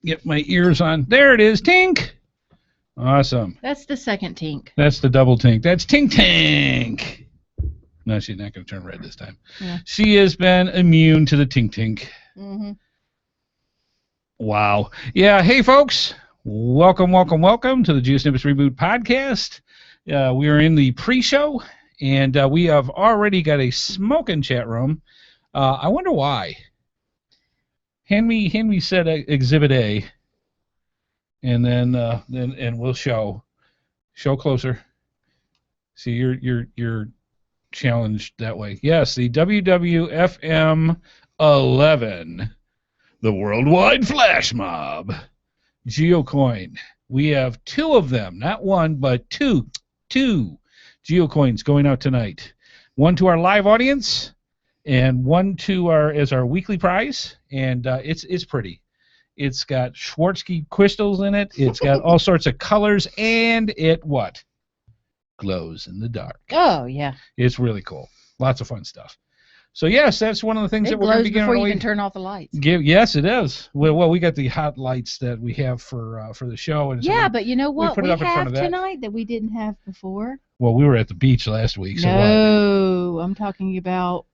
get my ears on. There it is. Tink. Awesome. That's the second tink. That's the double tink. That's Tink Tink. No, she's not going to turn red this time. Yeah. She has been immune to the tink tink. Mm-hmm. Wow. Yeah. Hey, folks. Welcome to the GeoSnippits Reboot Podcast. We are in the pre-show, and we have already got a smoking chat room. I wonder why. Hand me set Exhibit A, and then we'll show closer. See, you're challenged that way. Yes, the WWFM 11, the Worldwide Flash Mob geocoin. We have two of them, not one, but two geocoins going out tonight. One to our live audience, and one to our weekly prize. And it's pretty. It's got Swarovski crystals in it. It's got all sorts of colors, and it glows in the dark. Oh yeah. It's really cool. Lots of fun stuff. So yes, that's one of the things that we're going to be giving away. Before you can turn off the lights. Yes, it is. Well, we got the hot lights that we have for the show, and so yeah, but you know what we have tonight that we didn't have before? Well, we were at the beach last week. So no, I'm talking about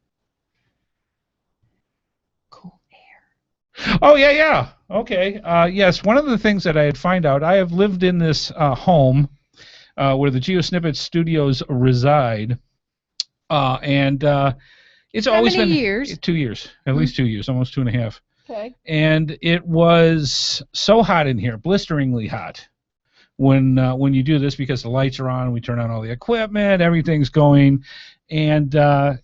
cool air. Oh yeah. Okay. Yes, one of the things that I had found out, I have lived in this home where the GeoSnippits studios reside, and it's always been years? 2 years, at least 2 years, almost 2.5. Okay. And it was so hot in here, blisteringly hot, when you do this, because the lights are on, we turn on all the equipment, everything's going, and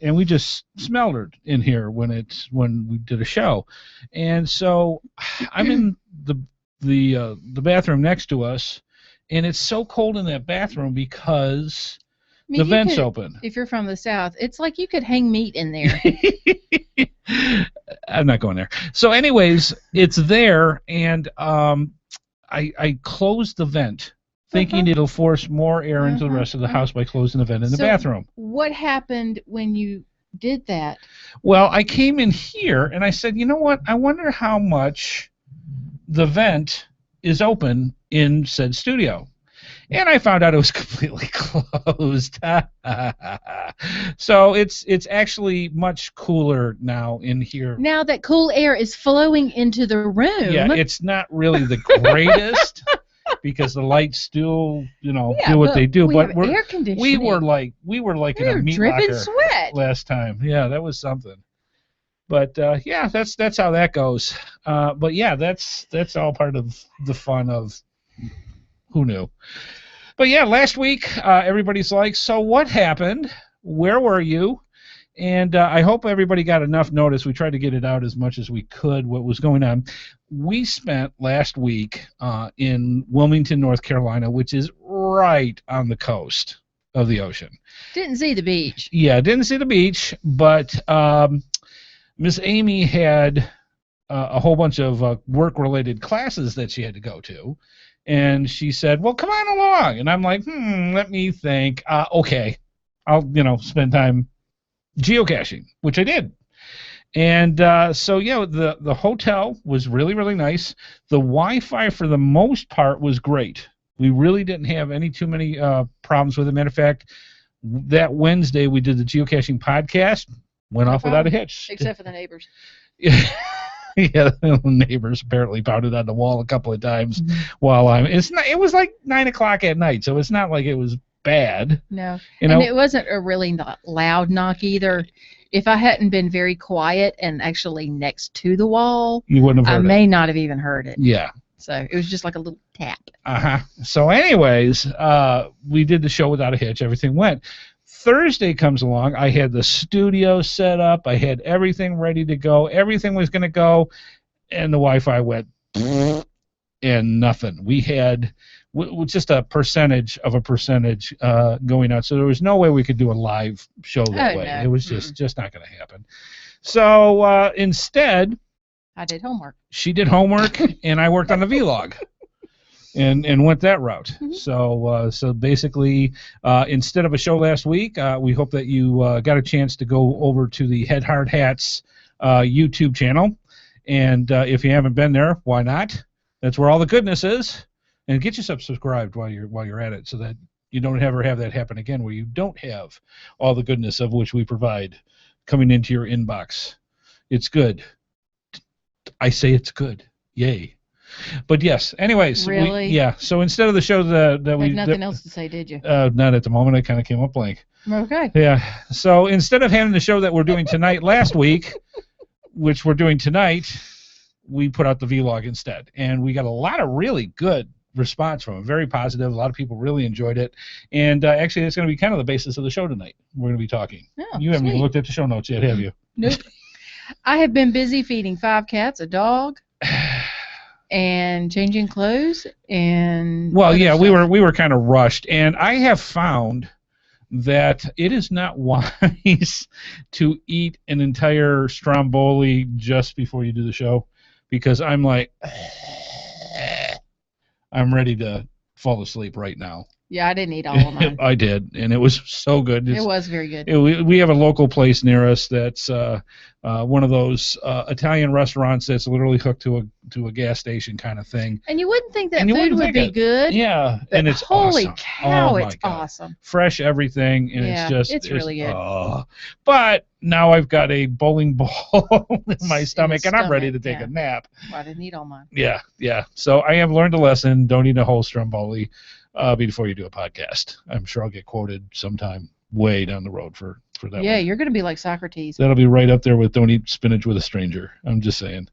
we just smelled it in here when we did a show, and so I'm in the bathroom next to us, and it's so cold in that bathroom because the vent's open. If you're from the South, it's like you could hang meat in there. I'm not going there. So anyways, it's there, and I closed the vent, thinking it'll force more air into the rest of the house by closing the vent in the bathroom. What happened when you did that? Well, I came in here, and I said, you know what? I wonder how much the vent is open in said studio. And I found out it was completely closed. So it's actually much cooler now in here. Now that cool air is flowing into the room. Yeah, it's not really the greatest because the lights still, do what they do. But have air conditioning. we were like in a meat dripping locker sweat last time. Yeah, that was something. But yeah, that's how that goes. But yeah, that's all part of the fun of who knew. But yeah, last week everybody's like, so what happened? Where were you? And I hope everybody got enough notice. We tried to get it out as much as we could, what was going on. We spent last week in Wilmington, North Carolina, which is right on the coast of the ocean. Didn't see the beach. Yeah, didn't see the beach, but Miss Amy had a whole bunch of work-related classes that she had to go to. And she said, well, come on along. And I'm like, let me think. Okay, I'll, spend time geocaching, which I did. And so, yeah, the hotel was really, really nice. The Wi-Fi, for the most part, was great. We really didn't have too many problems with it. Matter of fact, that Wednesday we did the geocaching podcast, went off without a hitch. Except for the neighbors. Yeah, the neighbors apparently pounded on the wall a couple of times while it was like 9 o'clock at night, so it's not like it was bad. No. And it wasn't a really loud knock either. If I hadn't been very quiet and actually next to the wall, you wouldn't have heard I may not have even heard it. Yeah. So it was just like a little tap. So anyways, we did the show without a hitch. Everything went. Thursday comes along. I had the studio set up. I had everything ready to go. Everything was going to go, and the Wi-Fi went and nothing. We had just a percentage of a percentage going out, so there was no way we could do a live show that way. No. It was just not going to happen. So instead, I did homework. She did homework, and I worked on the vlog. And went that route. So basically, instead of a show last week, we hope that you got a chance to go over to the Head Hard Hats YouTube channel. And if you haven't been there, why not? That's where all the goodness is. And get yourself subscribed while you're at it, so that you don't ever have that happen again, where you don't have all the goodness of which we provide coming into your inbox. It's good. I say it's good. Yay. But yes, anyways. Really? So instead of the show that we... Had nothing else to say, did you? Not at the moment. I kind of came up blank. Okay. Yeah. So instead of having the show that we're doing tonight last week, which we're doing tonight, we put out the vlog instead. And we got a lot of really good response from it. Very positive. A lot of people really enjoyed it. And actually, it's going to be kind of the basis of the show tonight. We're going to be talking. Oh, you haven't even looked at the show notes yet, have you? Nope. I have been busy feeding 5 cats, a dog, and changing clothes, and we were kind of rushed, and I have found that it is not wise to eat an entire stromboli just before you do the show, because I'm like, I'm ready to fall asleep right now. Yeah, I didn't eat all of mine. I did, and it was so good. It was very good. We have a local place near us that's one of those Italian restaurants that's literally hooked to a gas station kind of thing. And you wouldn't think that food would be good. Yeah, and it's holy awesome. cow, it's awesome. Fresh everything, and it's really good. But now I've got a bowling ball in my stomach, and I'm ready to take a nap. Well, I didn't eat all mine. Yeah. So I have learned a lesson. Don't eat a whole stromboli before you do a podcast. I'm sure I'll get quoted sometime way down the road for that. Yeah, one. You're going to be like Socrates. That'll be right up there with don't eat spinach with a stranger. I'm just saying.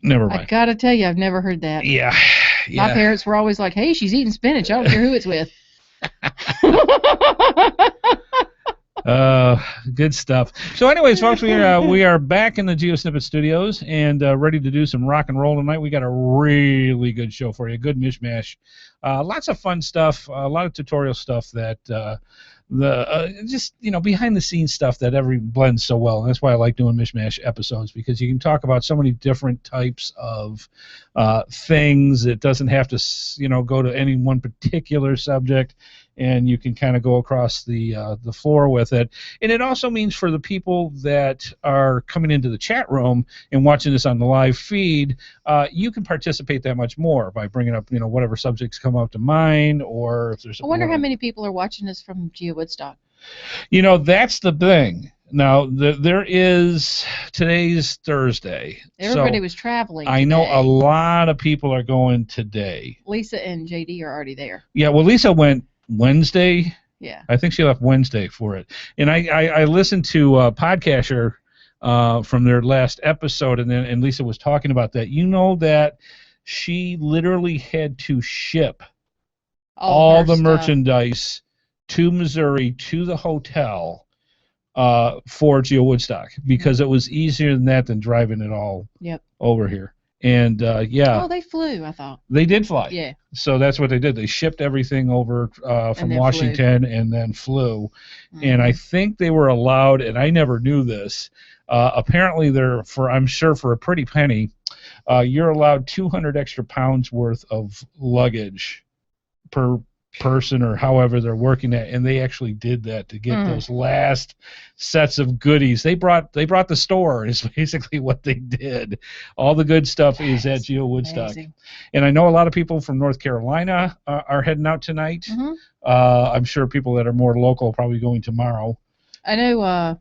Never mind. I got to tell you, I've never heard that. Yeah. My parents were always like, hey, she's eating spinach. I don't care who it's with. Good stuff. So anyways, folks, we are back in the GeoSnippits studios and ready to do some rock and roll tonight. We got a really good show for you. Good mishmash. Lots of fun stuff. A lot of tutorial stuff that just behind the scenes stuff that blends so well. And that's why I like doing mishmash episodes, because you can talk about so many different types of things. It doesn't have to go to any one particular subject, and you can kind of go across the floor with it. And it also means for the people that are coming into the chat room and watching this on the live feed, you can participate that much more by bringing up whatever subjects come up to mind, or if there's. I wonder how many people are watching us from Geo Woodstock. That's the thing. Now there is today's Thursday. Everybody was traveling. I know a lot of people are going today. Lisa and JD are already there. Yeah, well, Lisa went Wednesday. Yeah. I think she left Wednesday for it. And I listened to Podcaster from their last episode, and Lisa was talking about that. That she literally had to ship all the merchandise to Missouri to the hotel for Geo Woodstock, because it was easier than driving it all over here. And Oh, they flew, I thought. They did fly. Yeah. So that's what they did. They shipped everything over from Washington and then flew. Mm-hmm. And I think they were allowed, and I never knew this, apparently I'm sure for a pretty penny, you're allowed 200 extra pounds worth of luggage per person, or however they're working at, and they actually did that to get those last sets of goodies. They brought the store is basically what they did. All the good stuff is at Geo Woodstock. Amazing. And I know a lot of people from North Carolina are heading out tonight. Mm-hmm. I'm sure people that are more local are probably going tomorrow. I know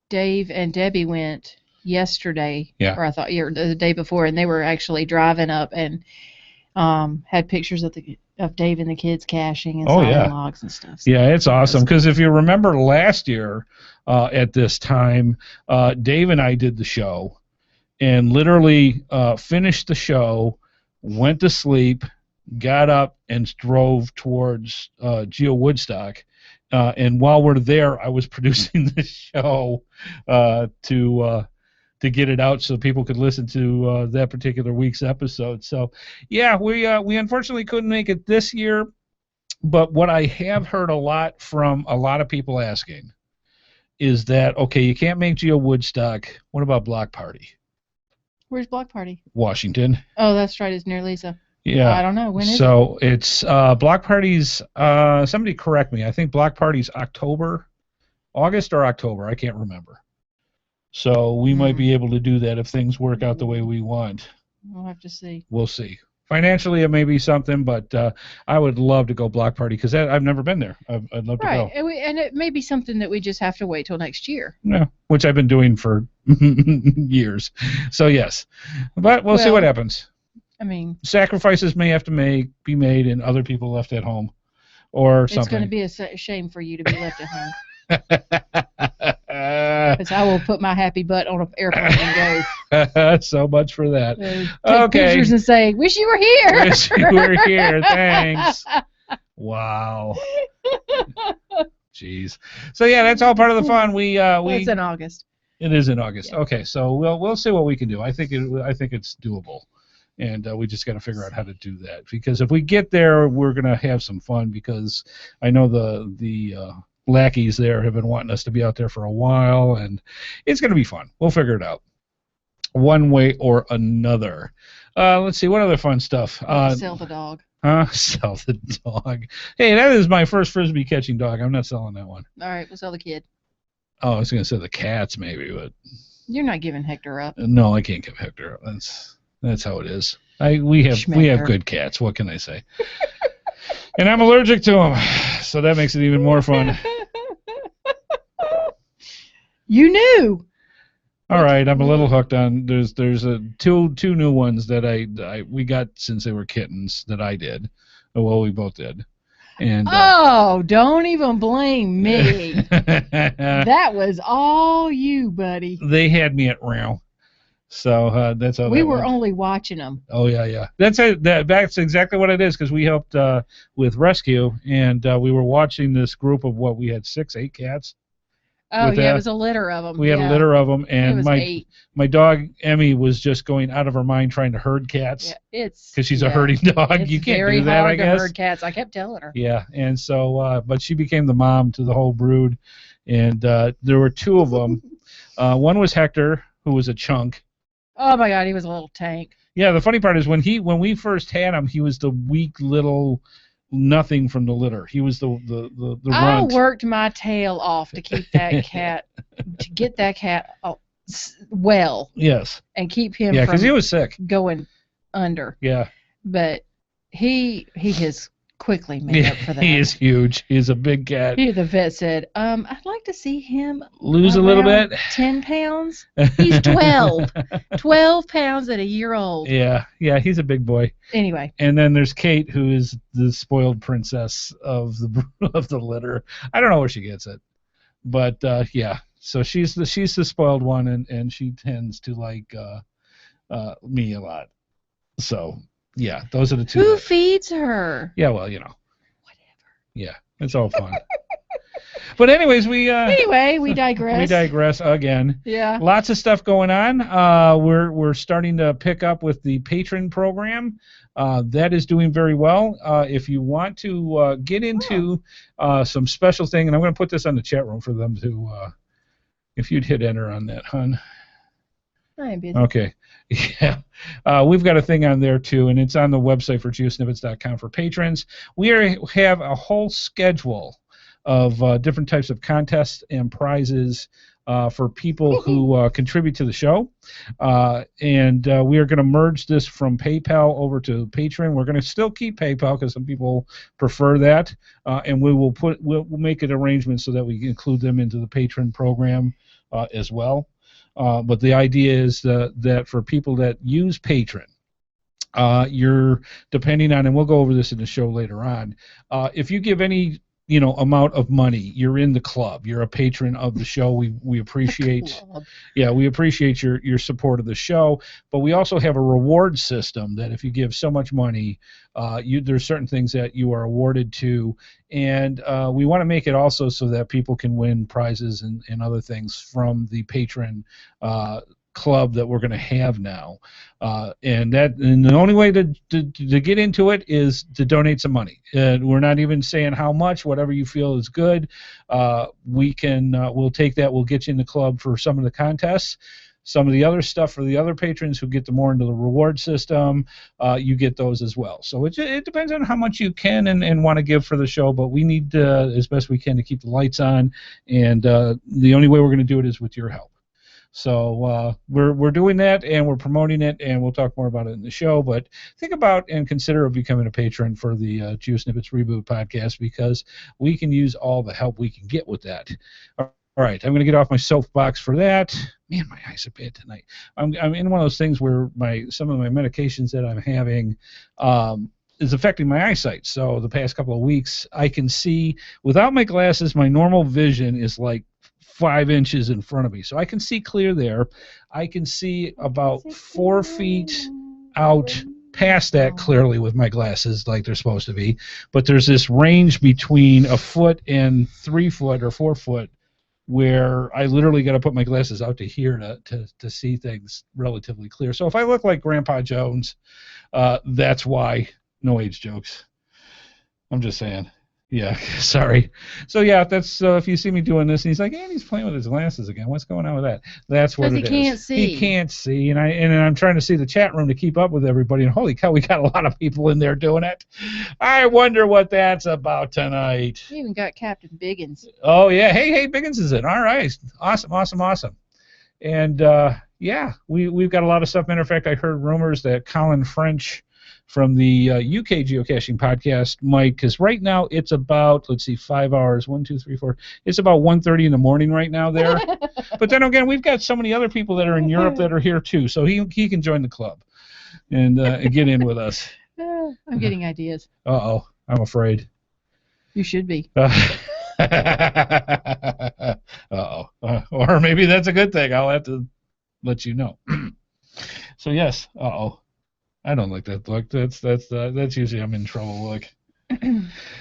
Dave and Debbie went yesterday, or I thought the day before, and they were actually driving up and had pictures of Dave and the kids caching and signing logs and stuff. So yeah, it's awesome, because if you remember last year at this time, Dave and I did the show and literally finished the show, went to sleep, got up, and drove towards Geo Woodstock. And while we're there, I was producing the show to get it out so people could listen to that particular week's episode. So, yeah, we unfortunately couldn't make it this year, but what I have heard a lot from a lot of people asking is that, okay, you can't make Geo Woodstock. What about Block Party? Where's Block Party? Washington. Oh, that's right. It's near Lisa. Yeah. I don't know. When is it? So it's Block Party's, somebody correct me, I think Block Party's August or October. I can't remember. So we might be able to do that if things work out the way we want. We'll have to see. We'll see. Financially, it may be something, but I would love to go block party because I've never been there. I'd love to go. And it may be something that we just have to wait till next year. Yeah, which I've been doing for years. So, yes. But we'll see what happens. I mean, sacrifices may have to be made and other people left at home or something. It's going to be a shame for you to be left at home. Because I will put my happy butt on an airplane and go. So much for that. Take pictures and say, wish you were here. Wish you were here. Thanks. Wow. Jeez. So yeah, that's all part of the fun. It's in August. It is in August. Yeah. Okay, so we'll see what we can do. I think it's doable. And we just got to figure out how to do that. Because if we get there, we're going to have some fun because I know the lackeys there have been wanting us to be out there for a while, and it's going to be fun. We'll figure it out one way or another. Let's see, what other fun stuff? Sell the dog. Sell the dog. Hey, that is my first Frisbee catching dog. I'm not selling that one. All right, we'll sell the kid. Oh, I was going to say the cats maybe, but... You're not giving Hector up. No, I can't give Hector up. That's how it is. We have good cats. What can I say? And I'm allergic to them, so that makes it even more fun. You knew. All right, I'm a little hooked on. There's two new ones that we got since they were kittens that I did. Well, we both did. And don't even blame me. That was all you, buddy. They had me at round. So that's how we were only watching them. Oh yeah. That's exactly what it is because we helped with rescue and we were watching this group of we had 6-8 cats. Oh yeah, it was a litter of them. We had a litter of them, and it was 8. My dog Emmy was just going out of her mind trying to herd cats. Yeah, because she's a herding dog. It's you can't very do that, hard I guess. To herd cats. I kept telling her. Yeah, and so but she became the mom to the whole brood, and there were 2 of them. One was Hector, who was a chunk. Oh my God, he was a little tank. Yeah, the funny part is when we first had him, he was the weak little nothing from the litter. He was the runt. I worked my tail off to keep that cat well. Yes. And keep him because he was sick going under. Yeah. But he has quickly made up for that. He is huge. He's a big cat. The vet said, I'd like to see him lose a little bit. 10 pounds. He's 12. 12 pounds at a year old. Yeah, he's a big boy. Anyway. And then there's Kate, who is the spoiled princess of the litter. I don't know where she gets it. But yeah. So she's the spoiled one and she tends to like me a lot. So yeah, those are the 2. Who feeds her? Yeah, well, Whatever. Yeah, it's all fun. But anyways, we digress. We digress again. Yeah. Lots of stuff going on. We're starting to pick up with the patron program. That is doing very well. If you want to get into some special thing, and I'm going to put this on the chat room for them to, if you'd hit enter on that, hon. I am busy. Okay. Yeah. We've got a thing on there, too, and it's on the website for geosnippets.com for patrons. We have a whole schedule of different types of contests and prizes for people who contribute to the show. And we are going to merge this from PayPal over to Patreon. We're going to still keep PayPal because some people prefer that. And we'll make an arrangement so that we can include them into the Patreon program as well. But the idea is that for people that use Patreon, you're depending on, and we'll go over this in the show later on, if you give any amount of money, you're in the club. You're a patron of the show. We appreciate we appreciate your support of the show, but we also have a reward system that if you give so much money, there's certain things that you are awarded to, and we want to make it also so that people can win prizes and other things from the patron club that we're going to have now, and the only way to get into it is to donate some money. We're not even saying how much. Whatever you feel is good, we'll take that. We'll get you in the club for some of the contests. Some of the other stuff for the other patrons who get more into the reward system, you get those as well. So it depends on how much you can and want to give for the show, but we need as best we can to keep the lights on, and the only way we're going to do it is with your help. So we're doing that, and we're promoting it, and we'll talk more about it in the show. But think about and consider becoming a patron for the GeoSnippits Reboot podcast, because we can use all the help we can get with that. All right, I'm going to get off my soapbox for that. Man, my eyes are bad tonight. I'm in one of those things where some of my medications that I'm having is affecting my eyesight. So the past couple of weeks, I can see without my glasses. My normal vision is like 5 inches in front of me, so I can see clear there. I can see about 4 feet out past that clearly with my glasses, like they're supposed to be. But there's this range between a foot and 3 foot or 4 foot where I literally got to put my glasses out to here to see things relatively clear. So if I look like Grandpa Jones, that's why. No age jokes. I'm just saying. Yeah, sorry. So yeah, that's if you see me doing this, and he's like, and he's playing with his glasses again. What's going on with that? That's what it is. Because he can't see. He can't see, and I'm trying to see the chat room to keep up with everybody. And holy cow, we got a lot of people in there doing it. I wonder what that's about tonight. We even got Captain Biggins. Oh yeah, hey, Biggins is in. All right, awesome. And yeah, we've got a lot of stuff. Matter of fact, I heard rumors that Colin French from the UK geocaching podcast might, because right now it's about, 5 hours, 1, 2, 3, 4. It's about 1:30 in the morning right now there. But then again, we've got so many other people that are in Europe that are here too, so he can join the club and get in with us. I'm getting ideas. Uh-oh, I'm afraid. You should be. Uh-oh. Or maybe that's a good thing. I'll have to let you know. So yes, uh-oh. I don't like that look. That's usually I'm in trouble look.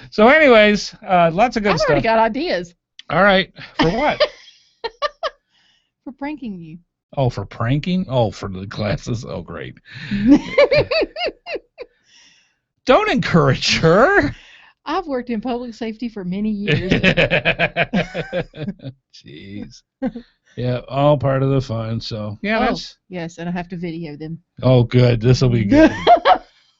So anyways, lots of good stuff. I already got ideas. All right. For what? For pranking you. Oh, for pranking? Oh, for the glasses. Oh, great. Don't encourage her. I've worked in public safety for many years. Jeez. Yeah, all part of the fun. So yeah, yes, and I have to video them. Oh, good. This will be good.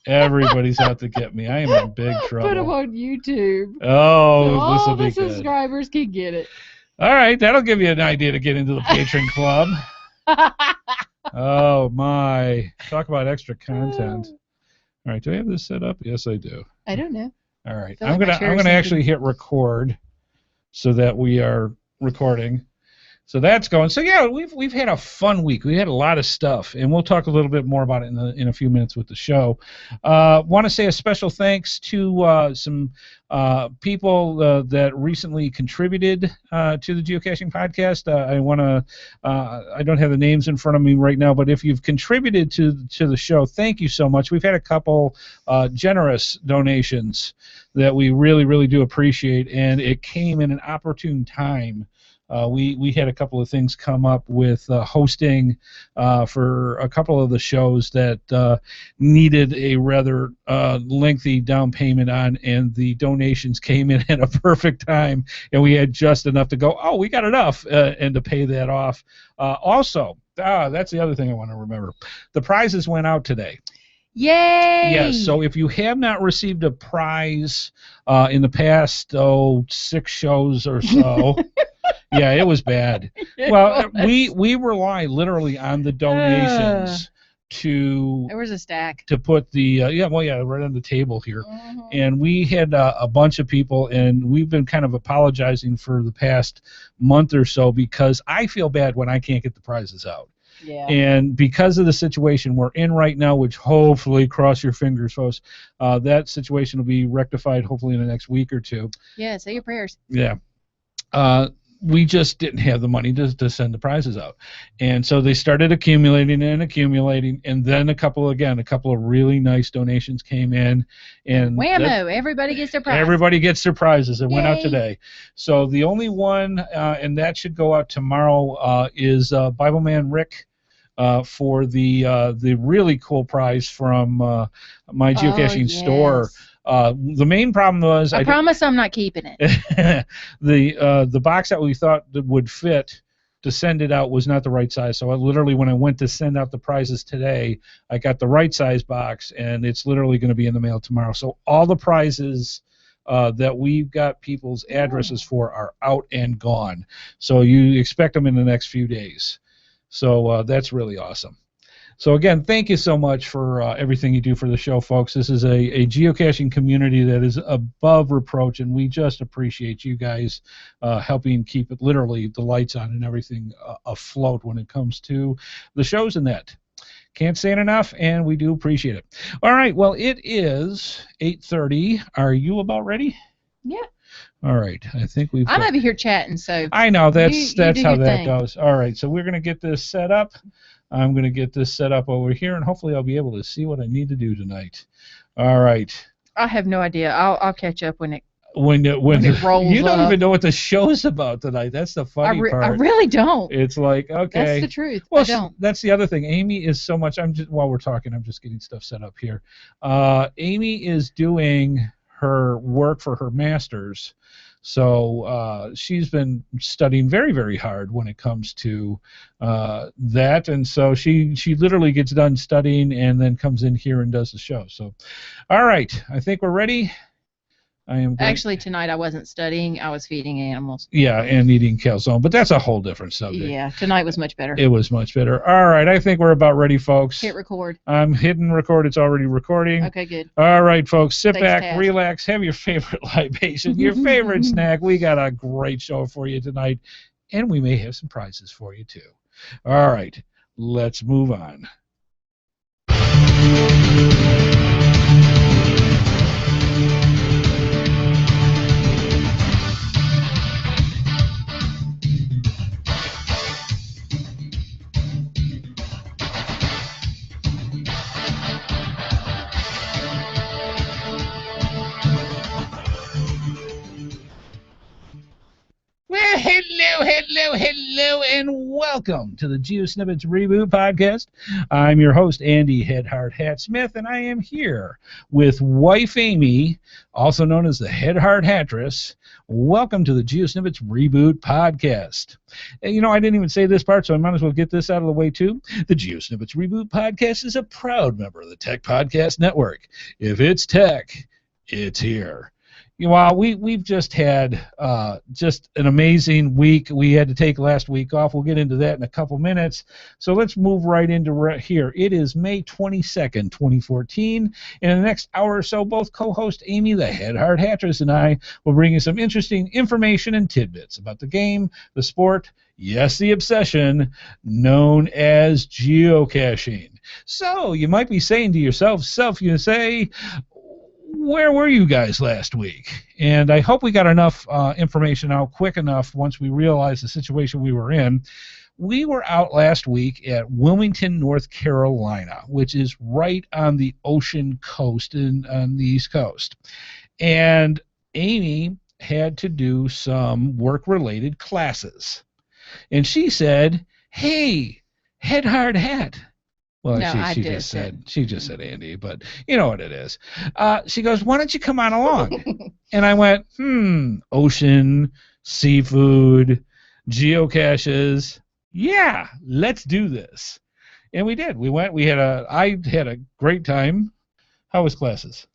Everybody's out to get me. I am in big trouble. Put them on YouTube. Oh, so this will be all good. the subscribers can get it. All right, that'll give you an idea to get into the patron club. Oh my! Talk about extra content. All right, do I have this set up? Yes, I do. I don't know. All right, I'm gonna actually hit record, so that we are recording. So that's going. So yeah, we've had a fun week. We had a lot of stuff, and we'll talk a little bit more about it in a few minutes with the show. Want to say a special thanks to some people that recently contributed to the geocaching podcast. I don't have the names in front of me right now, but if you've contributed to the show, thank you so much. We've had a couple generous donations that we really, really do appreciate, and it came in an opportune time. We had a couple of things come up with hosting for a couple of the shows that needed a rather lengthy down payment on, and the donations came in at a perfect time, and we had just enough to go, oh, we got enough, and to pay that off. Also, that's the other thing I want to remember. The prizes went out today. Yay! Yes, so if you have not received a prize in the past, 6 shows or so, yeah, it was bad. Well, we rely literally on the donations to. There was a stack. To put the right on the table here, and we had a bunch of people, and we've been kind of apologizing for the past month or so because I feel bad when I can't get the prizes out. Yeah. And because of the situation we're in right now, which hopefully, cross your fingers, folks, that situation will be rectified hopefully in the next week or two. Yeah, say your prayers. Yeah. We just didn't have the money to send the prizes out. And so they started accumulating, and then a couple of really nice donations came in. And whammo, everybody gets their prizes. Everybody gets their prizes. It went out Yay. Today. So the only one, and that should go out tomorrow, is Bible Man Rick. For the really cool prize from my geocaching store. The main problem was I promise I'm not keeping it. The box that we thought that would fit to send it out was not the right size. So when I went to send out the prizes today, I got the right size box, and it's literally going to be in the mail tomorrow. So all the prizes that we've got people's addresses for are out and gone. So you expect them in the next few days. So that's really awesome. So again, thank you so much for everything you do for the show, folks. This is a geocaching community that is above reproach, and we just appreciate you guys helping keep it literally the lights on and everything afloat when it comes to the shows and that. Can't say it enough, and we do appreciate it. All right, well, it is 8:30. Are you about ready? Yeah. All right, I think we've. I'm over here chatting, so. I know that's how that thing. goes. All right, so we're gonna get this set up. I'm gonna get this set up over here, and hopefully I'll be able to see what I need to do tonight. All right. I have no idea. I'll catch up when it rolls. You don't even know what the show's about tonight. That's the funny part. I really don't. It's like, okay. That's the truth. Well, I don't. That's the other thing. Amy is so much. While we're talking, I'm just getting stuff set up here. Amy is doing her work for her master's. So she's been studying very, very hard when it comes to that, and so she literally gets done studying and then comes in here and does the show. So, all right, I think we're ready. Actually, tonight I wasn't studying. I was feeding animals. Yeah, and eating calzone, but that's a whole different subject. Yeah, tonight was much better. It was much better. All right, I think we're about ready, folks. Hit record. I'm hitting record. It's already recording. Okay, good. All right, folks, sit back, Taz. relax, have your favorite libation, your favorite snack. We got a great show for you tonight, and we may have some prizes for you, too. All right, let's move on. Well, hello, and welcome to the GeoSnippits Reboot Podcast. I'm your host, Andy Headhard Hat Smith, and I am here with wife Amy, also known as the Headhard Hatress. Welcome to the GeoSnippits Reboot Podcast. And, I didn't even say this part, so I might as well get this out of the way, too. The GeoSnippits Reboot Podcast is a proud member of the Tech Podcast Network. If it's tech, it's here. We've just had just an amazing week. We had to take last week off. We'll get into that in a couple minutes. So let's move right into here. It is May 22nd, 2014. And in the next hour or so, both co-host Amy, the Headhard Hatress, and I will bring you some interesting information and tidbits about the game, the sport, yes, the obsession, known as geocaching. So you might be saying to yourself, where were you guys last week? And I hope we got enough information out quick enough once we realized the situation we were in. We were out last week at Wilmington, North Carolina, which is right on the ocean coast on the East Coast. And Amy had to do some work-related classes. And she said, "Hey, Headhard Hat." Well, no, she just said Andy, but you know what it is. She goes, "Why don't you come on along?" And I went, ocean, seafood, geocaches. Yeah, let's do this. And we did. We went. I had a great time. How was classes?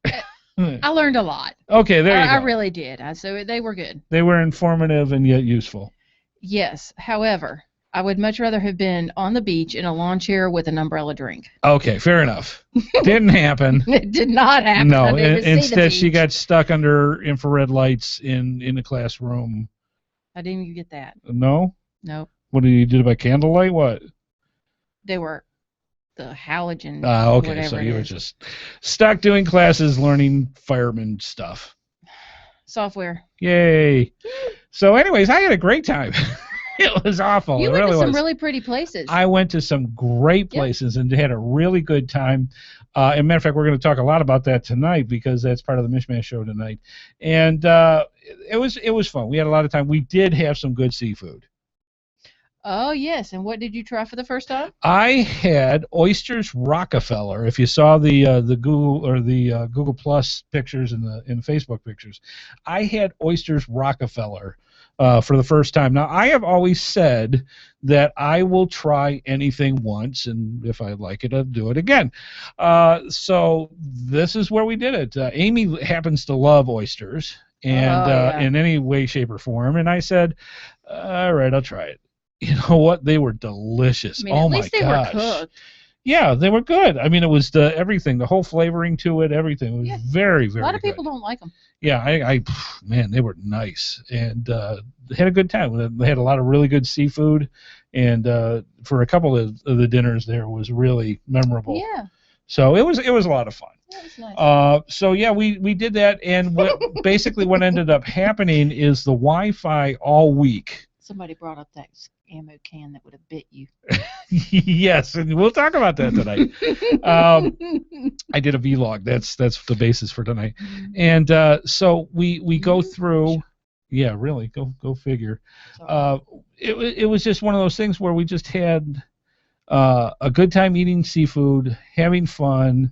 I learned a lot. Okay, there you go. I really did. So they were good. They were informative and yet useful. Yes. However, I would much rather have been on the beach in a lawn chair with an umbrella drink. Okay, fair enough. Didn't happen. It did not happen. No, instead she got stuck under infrared lights in the classroom. I didn't even get that. No? Nope. What did you do by candlelight? What? They were the halogen. Okay, so you were just stuck doing classes learning fireman stuff. Software. Yay. So anyways, I had a great time. It was awful. You it went really to some was. really pretty places. I went to some great places and had a really good time. As a matter of fact, we're going to talk a lot about that tonight because that's part of the Mish Mash show tonight. And it was fun. We had a lot of time. We did have some good seafood. Oh yes, and what did you try for the first time? I had oysters Rockefeller. If you saw the Google or the Google Plus pictures and the Facebook pictures, I had oysters Rockefeller for the first time. Now I have always said that I will try anything once, and if I like it, I'll do it again. So this is where we did it. Amy happens to love oysters. And in any way, shape, or form. And I said, all right, I'll try it. You know what? They were delicious. I mean, oh at my least they gosh. were cooked. Yeah, they were good. I mean, it was everything, the whole flavoring to it, everything. It was very, very good. A lot of people don't like them. Yeah, man, they were nice, and they had a good time. They had a lot of really good seafood, and for a couple of the dinners there was really memorable. Yeah. So it was a lot of fun. That was nice. So yeah, we did that, and basically what ended up happening is the Wi-Fi all week. Somebody brought up that ammo can that would have bit you. Yes, and we'll talk about that tonight. I did a vlog. That's the basis for tonight. And so we go through. Yeah, really. Go figure. It was just one of those things where we just had a good time eating seafood, having fun,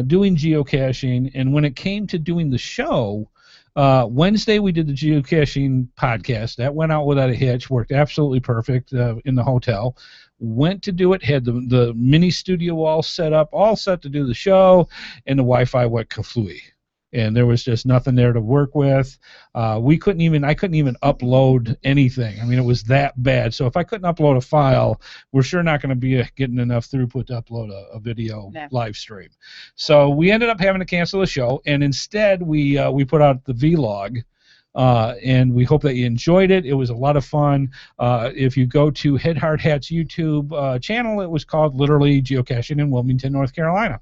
doing geocaching, and when it came to doing the show. Wednesday we did the geocaching podcast. That went out without a hitch, worked absolutely perfect in the hotel. Went to do it, had the mini studio all set to do the show, and the Wi-Fi went kaflooey. And there was just nothing there to work with. I couldn't even upload anything. I mean, it was that bad. So if I couldn't upload a file, we're sure not going to be getting enough throughput to upload a video live stream. So we ended up having to cancel the show, and instead we put out the vlog. And we hope that you enjoyed it. It was a lot of fun. If you go to Head Hard Hat's YouTube channel, it was called literally Geocaching in Wilmington, North Carolina.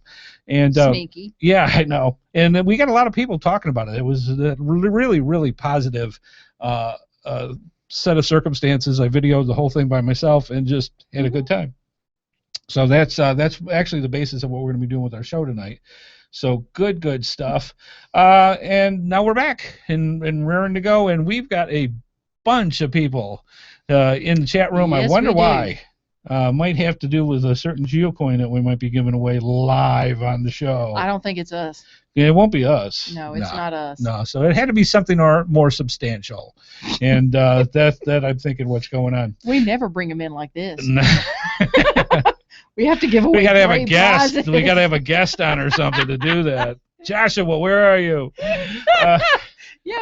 And sneaky. Yeah, I know. And we got a lot of people talking about it. It was a really, really positive set of circumstances. I videoed the whole thing by myself and just had a good time. So that's actually the basis of what we're going to be doing with our show tonight. So good stuff. And now we're back and raring to go, and we've got a bunch of people in the chat room. Yes, I wonder why. Might have to do with a certain geocoin that we might be giving away live on the show. I don't think it's us. Yeah, it won't be us. No, it's not us. No, so it had to be something more substantial, and that I'm thinking what's going on. We never bring them in like this. We have to give away. We gotta have a guest. Prizes. We gotta have a guest on or something to do that. Joshua, where are you? Yeah,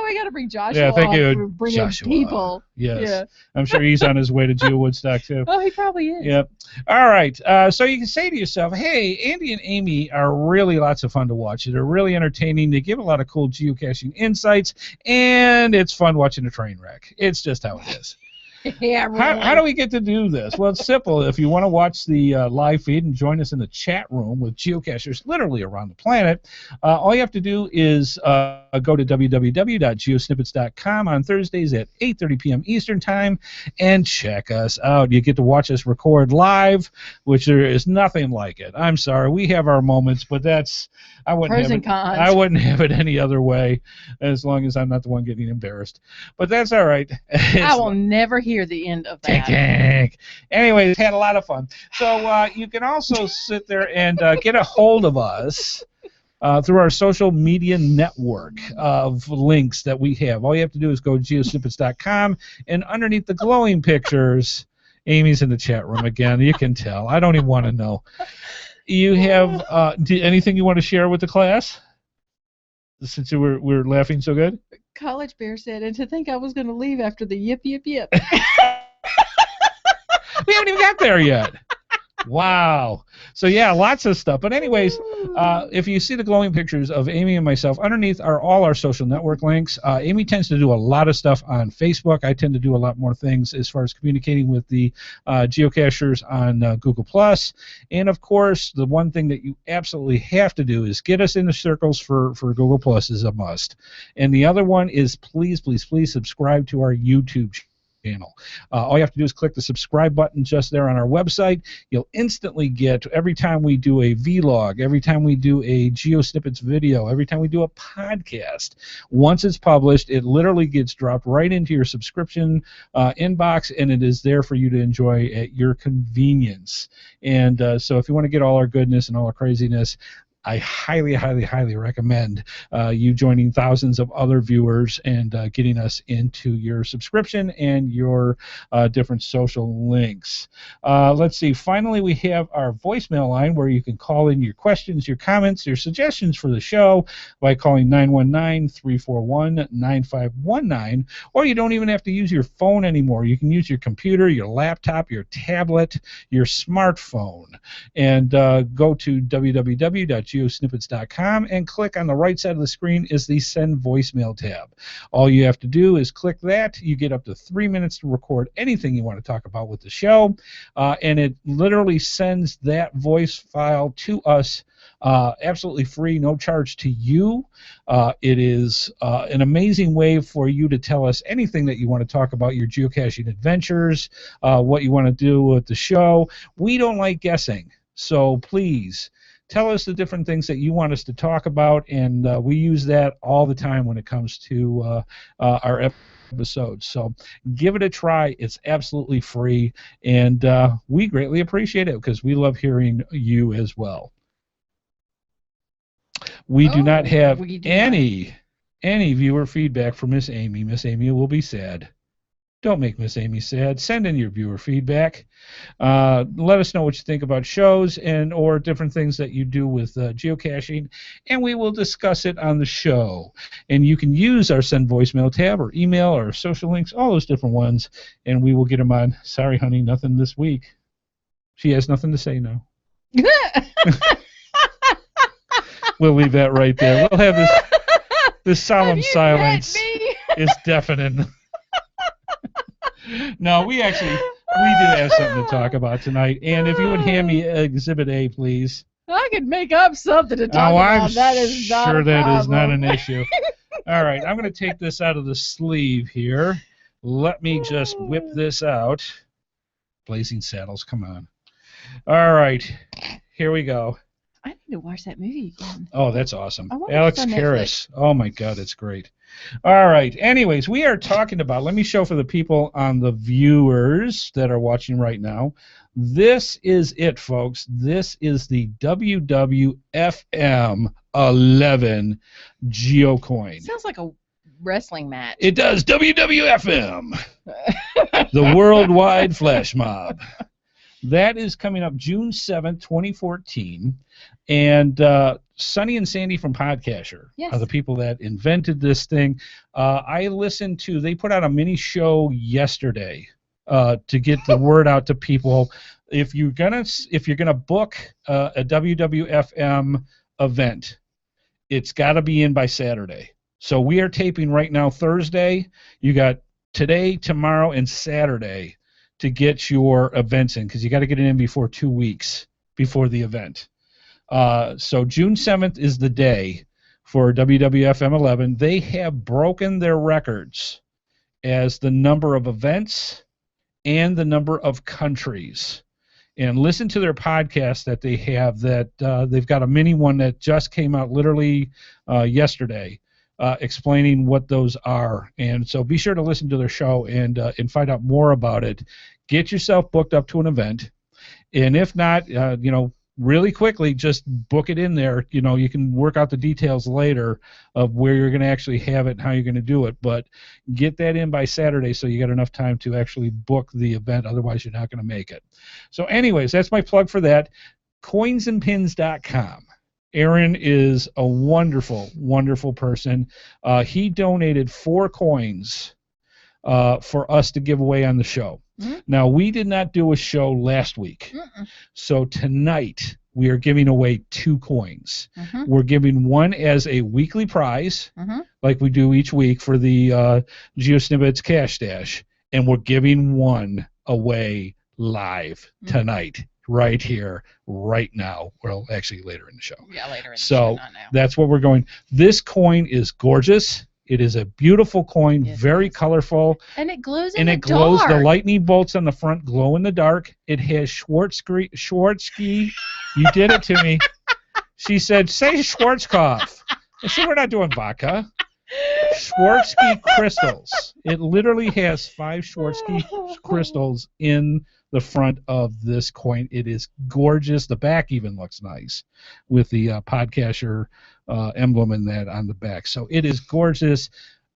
we gotta bring Joshua. Yeah, thank you, bring Joshua. People. Yes, yeah. I'm sure he's on his way to Geo Woodstock too. Oh, he probably is. Yep. All right. So you can say to yourself, "Hey, Andy and Amy are really lots of fun to watch. They're really entertaining. They give a lot of cool geocaching insights, and it's fun watching a train wreck. It's just how it is." Yeah, really. How do we get to do this? Well, it's simple. If you want to watch the live feed and join us in the chat room with geocachers literally around the planet, all you have to do is go to www.geosnippits.com on Thursdays at 8:30 p.m. Eastern Time and check us out. You get to watch us record live, which there is nothing like it. I'm sorry. We have our moments, but I wouldn't Pros have and cons. I wouldn't have it any other way, as long as I'm not the one getting embarrassed. But that's all right. I will never hear the end of that. Anyway, had a lot of fun. So you can also sit there and get a hold of us through our social media network of links that we have. All you have to do is go to geosnippets.com, and underneath the glowing pictures, Amy's in the chat room again. You can tell. I don't even want to know. You have anything you want to share with the class? Since we're laughing so good? College Bear said, and to think I was going to leave after the yip. We haven't even got there yet. Wow. So yeah, lots of stuff. But anyways, if you see the glowing pictures of Amy and myself, underneath are all our social network links. Amy tends to do a lot of stuff on Facebook. I tend to do a lot more things as far as communicating with the geocachers on Google+. And of course, the one thing that you absolutely have to do is get us in the circles for Google+ is a must. And the other one is please subscribe to our YouTube channel. All you have to do is click the subscribe button just there on our website. You'll instantly get, every time we do a vlog, every time we do a GeoSnippits video, every time we do a podcast, once it's published, it literally gets dropped right into your subscription inbox, and it is there for you to enjoy at your convenience. And so if you want to get all our goodness and all our craziness, I highly, highly, highly recommend you joining thousands of other viewers and getting us into your subscription and your different social links. Let's see. Finally, we have our voicemail line where you can call in your questions, your comments, your suggestions for the show by calling 919-341-9519, or you don't even have to use your phone anymore. You can use your computer, your laptop, your tablet, your smartphone, and go to www.geosnippits.com and click on the right side of the screen is the Send Voicemail tab. All you have to do is click that. You get up to 3 minutes to record anything you want to talk about with the show, and it literally sends that voice file to us absolutely free, no charge to you. It is an amazing way for you to tell us anything that you want to talk about, your geocaching adventures, what you want to do with the show. We don't like guessing, so please tell us the different things that you want us to talk about, and we use that all the time when it comes to our episodes. So give it a try. It's absolutely free, and we greatly appreciate it because we love hearing you as well. We do not have any viewer feedback from Miss Amy. Miss Amy will be sad. Don't make Miss Amy sad. Send in your viewer feedback. Let us know what you think about shows and or different things that you do with geocaching, and we will discuss it on the show. And you can use our Send Voicemail tab or email or social links, all those different ones, and we will get them on. Sorry, honey, nothing this week. She has nothing to say now. We'll leave that right there. We'll have this solemn silence is deafening. No, we do have something to talk about tonight. And if you would hand me Exhibit A, please. I could make up something to talk about. That is not sure a that problem. is not an issue. All right, I'm going to take this out of the sleeve here. Let me just whip this out. Blazing Saddles, come on. All right, here we go. I need to watch that movie again. Oh, that's awesome. Alex Karras. Oh, my God, it's great. All right. Anyways, we are talking about, let me show for the people on the viewers that are watching right now. This is it, folks. This is the WWFM 11 GeoCoin. Sounds like a wrestling match. It does. WWFM. The Worldwide Flash Mob. That is coming up June 7th, 2014. And Sonny and Sandy from Podcaster are the people that invented this thing. I listened to, they put out a mini show yesterday to get the word out to people. If you're gonna book a WWFM event, it's got to be in by Saturday. So we are taping right now Thursday. You got today, tomorrow, and Saturday to get your events in, because you got to get it in before 2 weeks before the event. So June 7th is the day for WWFM 11. They have broken their records as the number of events and the number of countries. And listen to their podcast that they have. That they've got a mini one that just came out literally yesterday, explaining what those are. And so be sure to listen to their show and find out more about it. Get yourself booked up to an event, and if not, really quickly, just book it in there. You can work out the details later of where you're going to actually have it and how you're going to do it, but get that in by Saturday so you got enough time to actually book the event. Otherwise, you're not going to make it. So anyways, that's my plug for that. Coinsandpins.com. Aaron is a wonderful, wonderful person. He donated 4 coins for us to give away on the show. Mm-hmm. Now, we did not do a show last week. Mm-mm. So tonight we are giving away 2 coins. Mm-hmm. We're giving one as a weekly prize, like we do each week for the GeoSnippits Cash Dash, and we're giving one away live tonight, right here, right now. Well, actually later in the show. Yeah, later in the show, not now. That's what we're going. This coin is gorgeous. It is a beautiful coin, very colorful. And it glows in the dark. And it glows. The lightning bolts on the front glow in the dark. It has Schwarzkopf. You did it to me. She said, say Schwarzkopf. I said, we're not doing vodka. Schwarzkopf crystals. It literally has 5 Schwarzkopf crystals in the front of this coin. It is gorgeous. The back even looks nice with the podcaster emblem in that on the back. So it is gorgeous.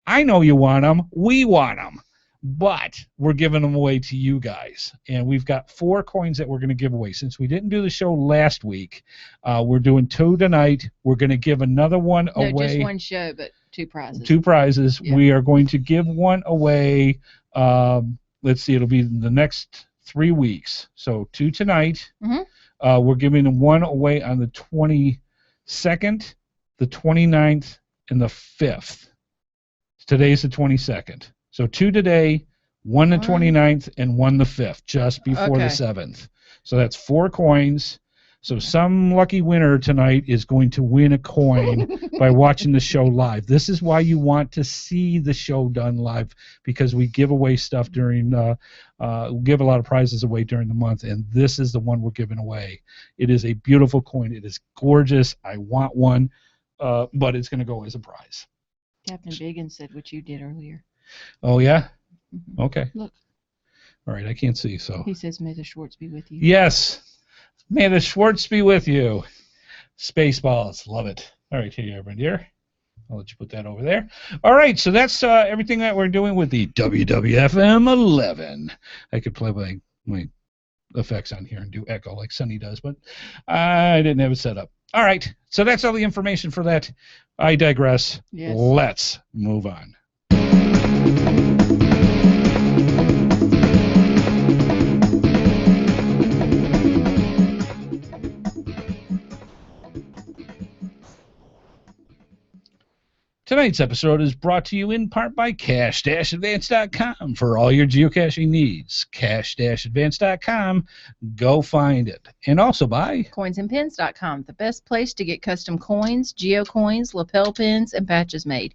I know you want them. We want them. But we're giving them away to you guys. And we've got 4 coins that we're going to give away. Since we didn't do the show last week, we're doing 2 tonight. We're going to give another one away. No, just one show, but 2 prizes. 2 prizes. Yeah. We are going to give one away. Let's see, it'll be the next 3 weeks. So 2 tonight. Mm-hmm. We're giving one away on the 22nd, the 29th, and the 5th. Today's the 22nd. So 2 today, 1 the 29th, and 1 the 5th, just before the 7th. So that's 4 coins. So some lucky winner tonight is going to win a coin by watching the show live. This is why you want to see the show done live, because we give away stuff during, we give a lot of prizes away during the month, and this is the one we're giving away. It is a beautiful coin. It is gorgeous. I want one, but it's going to go as a prize. Captain Biggins said what you did earlier. Oh, yeah? Mm-hmm. Okay. Look. All right, I can't see, so. He says, may the Schwartz be with you. Yes. May the Schwartz be with you. Spaceballs. Love it. All right, here you are, my dear. I'll let you put that over there. All right, so that's everything that we're doing with the WWFM 11. I could play my effects on here and do echo like Sonny does, but I didn't have it set up. All right, so that's all the information for that. I digress. Yes. Let's move on. Tonight's episode is brought to you in part by Cash-Advance.com for all your geocaching needs. Cash-Advance.com, go find it. And also by coinsandpins.com, the best place to get custom coins, geocoins, lapel pins, and patches made.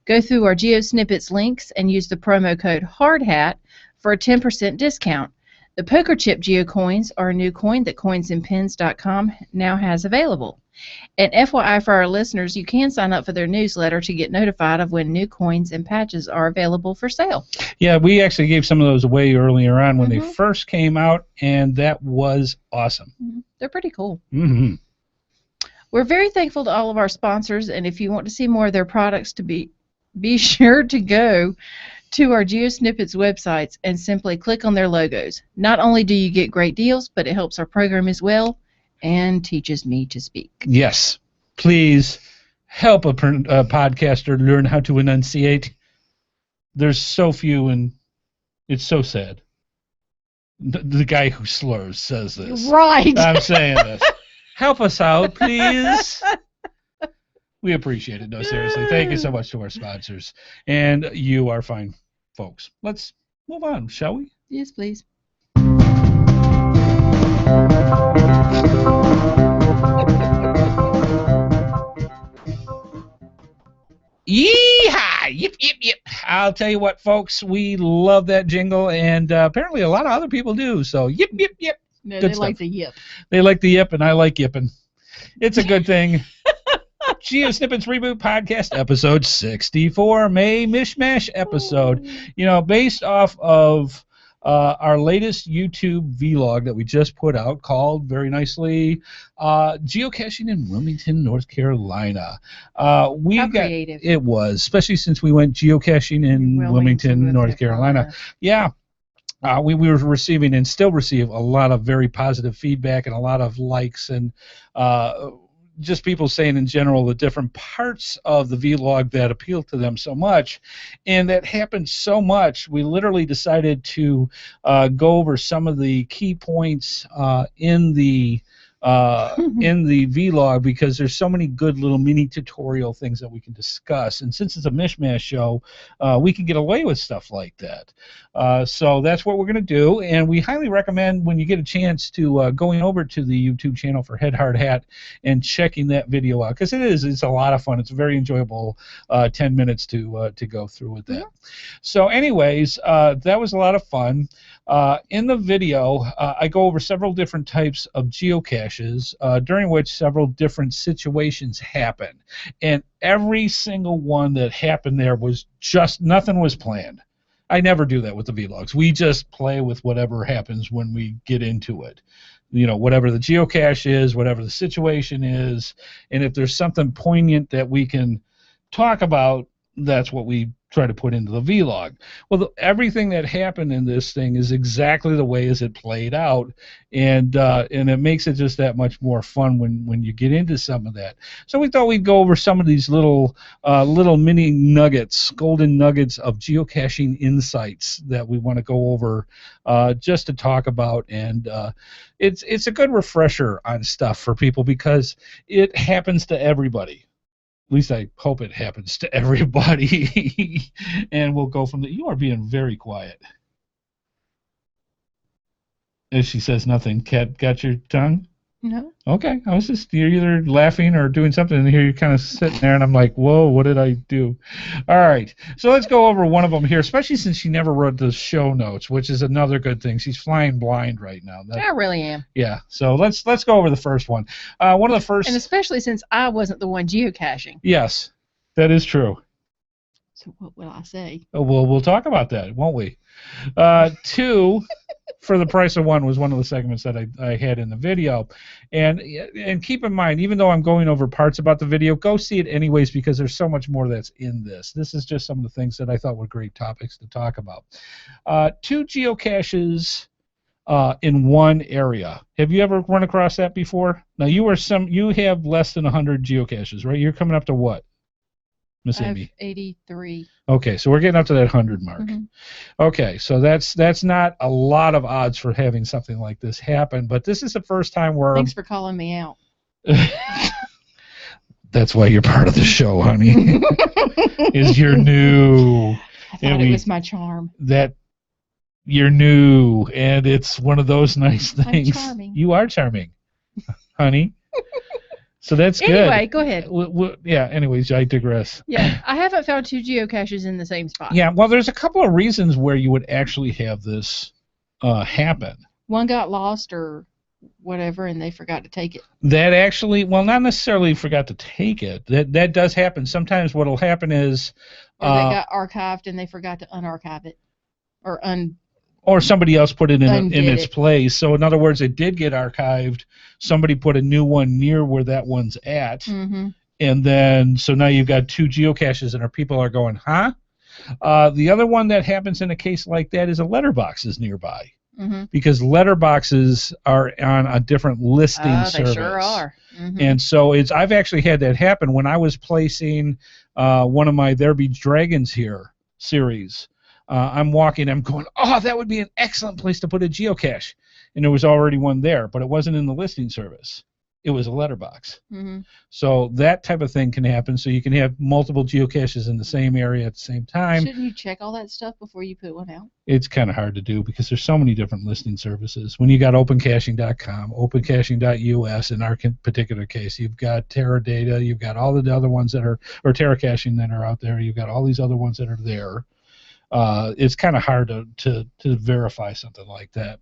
Go through our GeoSnippits links and use the promo code HARDHAT for a 10% discount. The poker chip geocoins are a new coin that coinsandpins.com now has available. And FYI for our listeners, you can sign up for their newsletter to get notified of when new coins and patches are available for sale. Yeah, we actually gave some of those away earlier on when they first came out, and that was awesome. They're pretty cool. Mm-hmm. We're very thankful to all of our sponsors, and if you want to see more of their products, be sure to go to our GeoSnippits websites and simply click on their logos. Not only do you get great deals, but it helps our program as well and teaches me to speak. Yes. Please help a podcaster learn how to enunciate. There's so few, and it's so sad. The guy who slurs says this. Right. I'm saying this. Help us out, please. We appreciate it. No, seriously. Thank you so much to our sponsors. And you are fine folks. Let's move on, shall we? Yes, please. Yeehaw! Yip, yip, yip. I'll tell you what, folks, we love that jingle, and apparently a lot of other people do. So, yip, yip, yip. No, good they stuff. Like the yip. They like the yip, and I like yipping. It's a good thing. GeoSnippits Reboot Podcast, episode 64, May Mish Mash episode. You know, based off of our latest YouTube vlog that we just put out called, very nicely, Geocaching in Wilmington, North Carolina. How creative. It was, especially since we went geocaching in Wilmington, North Carolina. Yeah. We were receiving and still receive a lot of very positive feedback and a lot of likes and just people saying in general the different parts of the vlog that appeal to them so much. And that happened so much, we literally decided to go over some of the key points in the vlog, because there's so many good little mini tutorial things that we can discuss, and since it's a mishmash show, we can get away with stuff like that. So that's what we're going to do, and we highly recommend, when you get a chance, to going over to the YouTube channel for Head Hard Hat and checking that video out, because it's a lot of fun. It's a very enjoyable 10 minutes to go through with that. So anyways, that was a lot of fun. In the video, I go over several different types of geocaches, during which several different situations happen. And every single one that happened there was just, nothing was planned. I never do that with the vlogs. We just play with whatever happens when we get into it. Whatever the geocache is, whatever the situation is, and if there's something poignant that we can talk about, that's what we try to put into the vlog. Well, everything that happened in this thing is exactly the way as it played out, and it makes it just that much more fun when you get into some of that. So we thought we'd go over some of these little mini nuggets, golden nuggets of geocaching insights that we want to go over just to talk about, and it's a good refresher on stuff for people because it happens to everybody. At least I hope it happens to everybody. And we'll go from there. You are being very quiet. As she says nothing. Cat, got your tongue? No. Okay. You're either laughing or doing something, and here you're kind of sitting there, and I'm like, whoa, what did I do? All right. So let's go over one of them here, especially since she never wrote the show notes, which is another good thing. She's flying blind right now. I really am. Yeah. So let's go over the first one. One of the first. And especially since I wasn't the one geocaching. Yes, that is true. So what will I say? Oh, well, we'll talk about that, won't we? 2, for the price of 1 was one of the segments that I had in the video. And keep in mind, even though I'm going over parts about the video, go see it anyways because there's so much more that's in this. This is just some of the things that I thought were great topics to talk about. 2 geocaches in one area. Have you ever run across that before? Now, you have less than 100 geocaches, right? You're coming up to what? Miss Amy? I have 83. Okay, so we're getting up to that 100 mark. Mm-hmm. Okay, so that's not a lot of odds for having something like this happen, but this is the first time where... Thanks for calling me out. That's why you're part of the show, honey. Is you're new. I thought it was my charm. That you're new, and it's one of those nice things. I'm charming. You are charming, honey. So that's good. Anyway, go ahead. Yeah, anyways, I digress. Yeah, I haven't found 2 geocaches in the same spot. Yeah, well, there's a couple of reasons where you would actually have this happen. One got lost or whatever, and they forgot to take it. That actually, well, not necessarily forgot to take it. That does happen. Sometimes what will happen is... Or they got archived and they forgot to unarchive it. Or somebody else put it in its place. So in other words, it did get archived. Somebody put a new one near where that one's at. Mm-hmm. And then, so now you've got 2 geocaches, and people are going, huh? The other one that happens in a case like that is a letterbox is nearby. Mm-hmm. Because letterboxes are on a different listing service. They sure are. Mm-hmm. And so I've actually had that happen when I was placing one of my There Be Dragons Here series. I'm walking, I'm going, oh, that would be an excellent place to put a geocache. And there was already one there, but it wasn't in the listing service. It was a letterbox. Mm-hmm. So that type of thing can happen. So you can have multiple geocaches in the same area at the same time. Shouldn't you check all that stuff before you put one out? It's kind of hard to do because there's so many different listing services. When you got opencaching.com, opencaching.us in our particular case, you've got Teradata, you've got all the other ones that are, or Terracaching that are out there, you've got all these other ones that are there. It's kind of hard to verify something like that.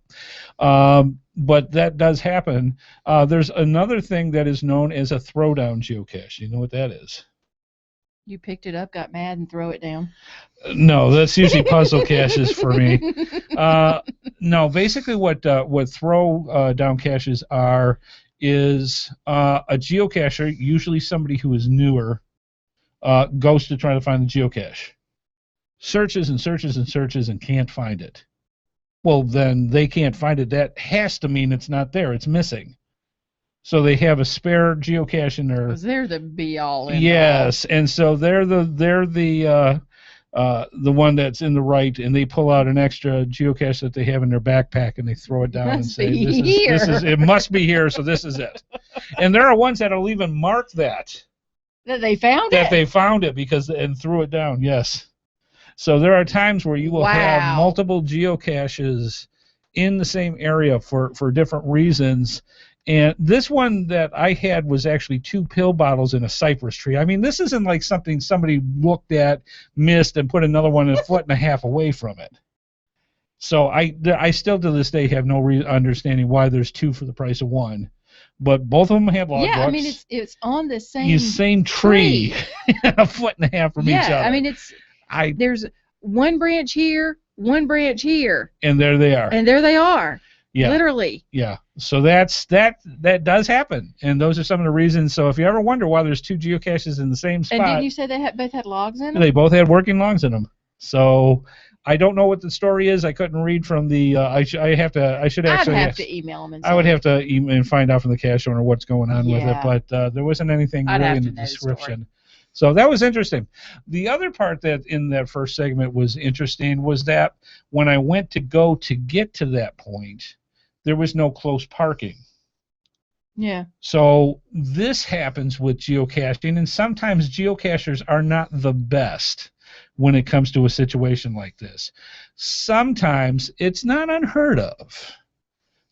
But that does happen. There's another thing that is known as a throwdown geocache. You know what that is? You picked it up, got mad, and throw it down. No, that's usually puzzle caches for me. No, basically what throw down caches are is a geocacher, usually somebody who is newer, goes to try to find the geocache. Searches and searches and searches and can't find it. Well, then they can't find it. That has to mean it's not there. It's missing. So they have a spare geocache in their... 'Cause they're the be-all and yes, and so they're the one that's in the right, and they pull out an extra geocache that they have in their backpack, and they throw it down and say, this is it must be here, so this is it. And there are ones that'll even mark that. That they found it? That they found it and threw it down, yes. So there are times where you will have multiple geocaches in the same area for different reasons. And this one that I had was actually 2 pill bottles in a cypress tree. I mean, this isn't like something somebody looked at, missed, and put another one 1.5 feet away from it. So I still to this day have no understanding why there's 2 for the price of 1. But both of them have logbooks. Yeah, I mean, it's on the same tree. 1.5 feet from each other. Yeah, I mean, there's one branch here, one branch here. And there they are. And there they are. Yeah. Literally. Yeah. So that does happen. And those are some of the reasons. So if you ever wonder why there's two geocaches in the same spot. And didn't you say they both had logs in them? They both had working logs in them. So I don't know what the story is. I couldn't read from the. I should actually. I'd have to email them. I would have to email and find out from the cache owner what's going on with it. But there wasn't anything really in the description. So that was interesting. The other part that in that first segment was interesting was that when I went to get to that point, there was no close parking. Yeah. So this happens with geocaching, and sometimes geocachers are not the best when it comes to a situation like this. Sometimes it's not unheard of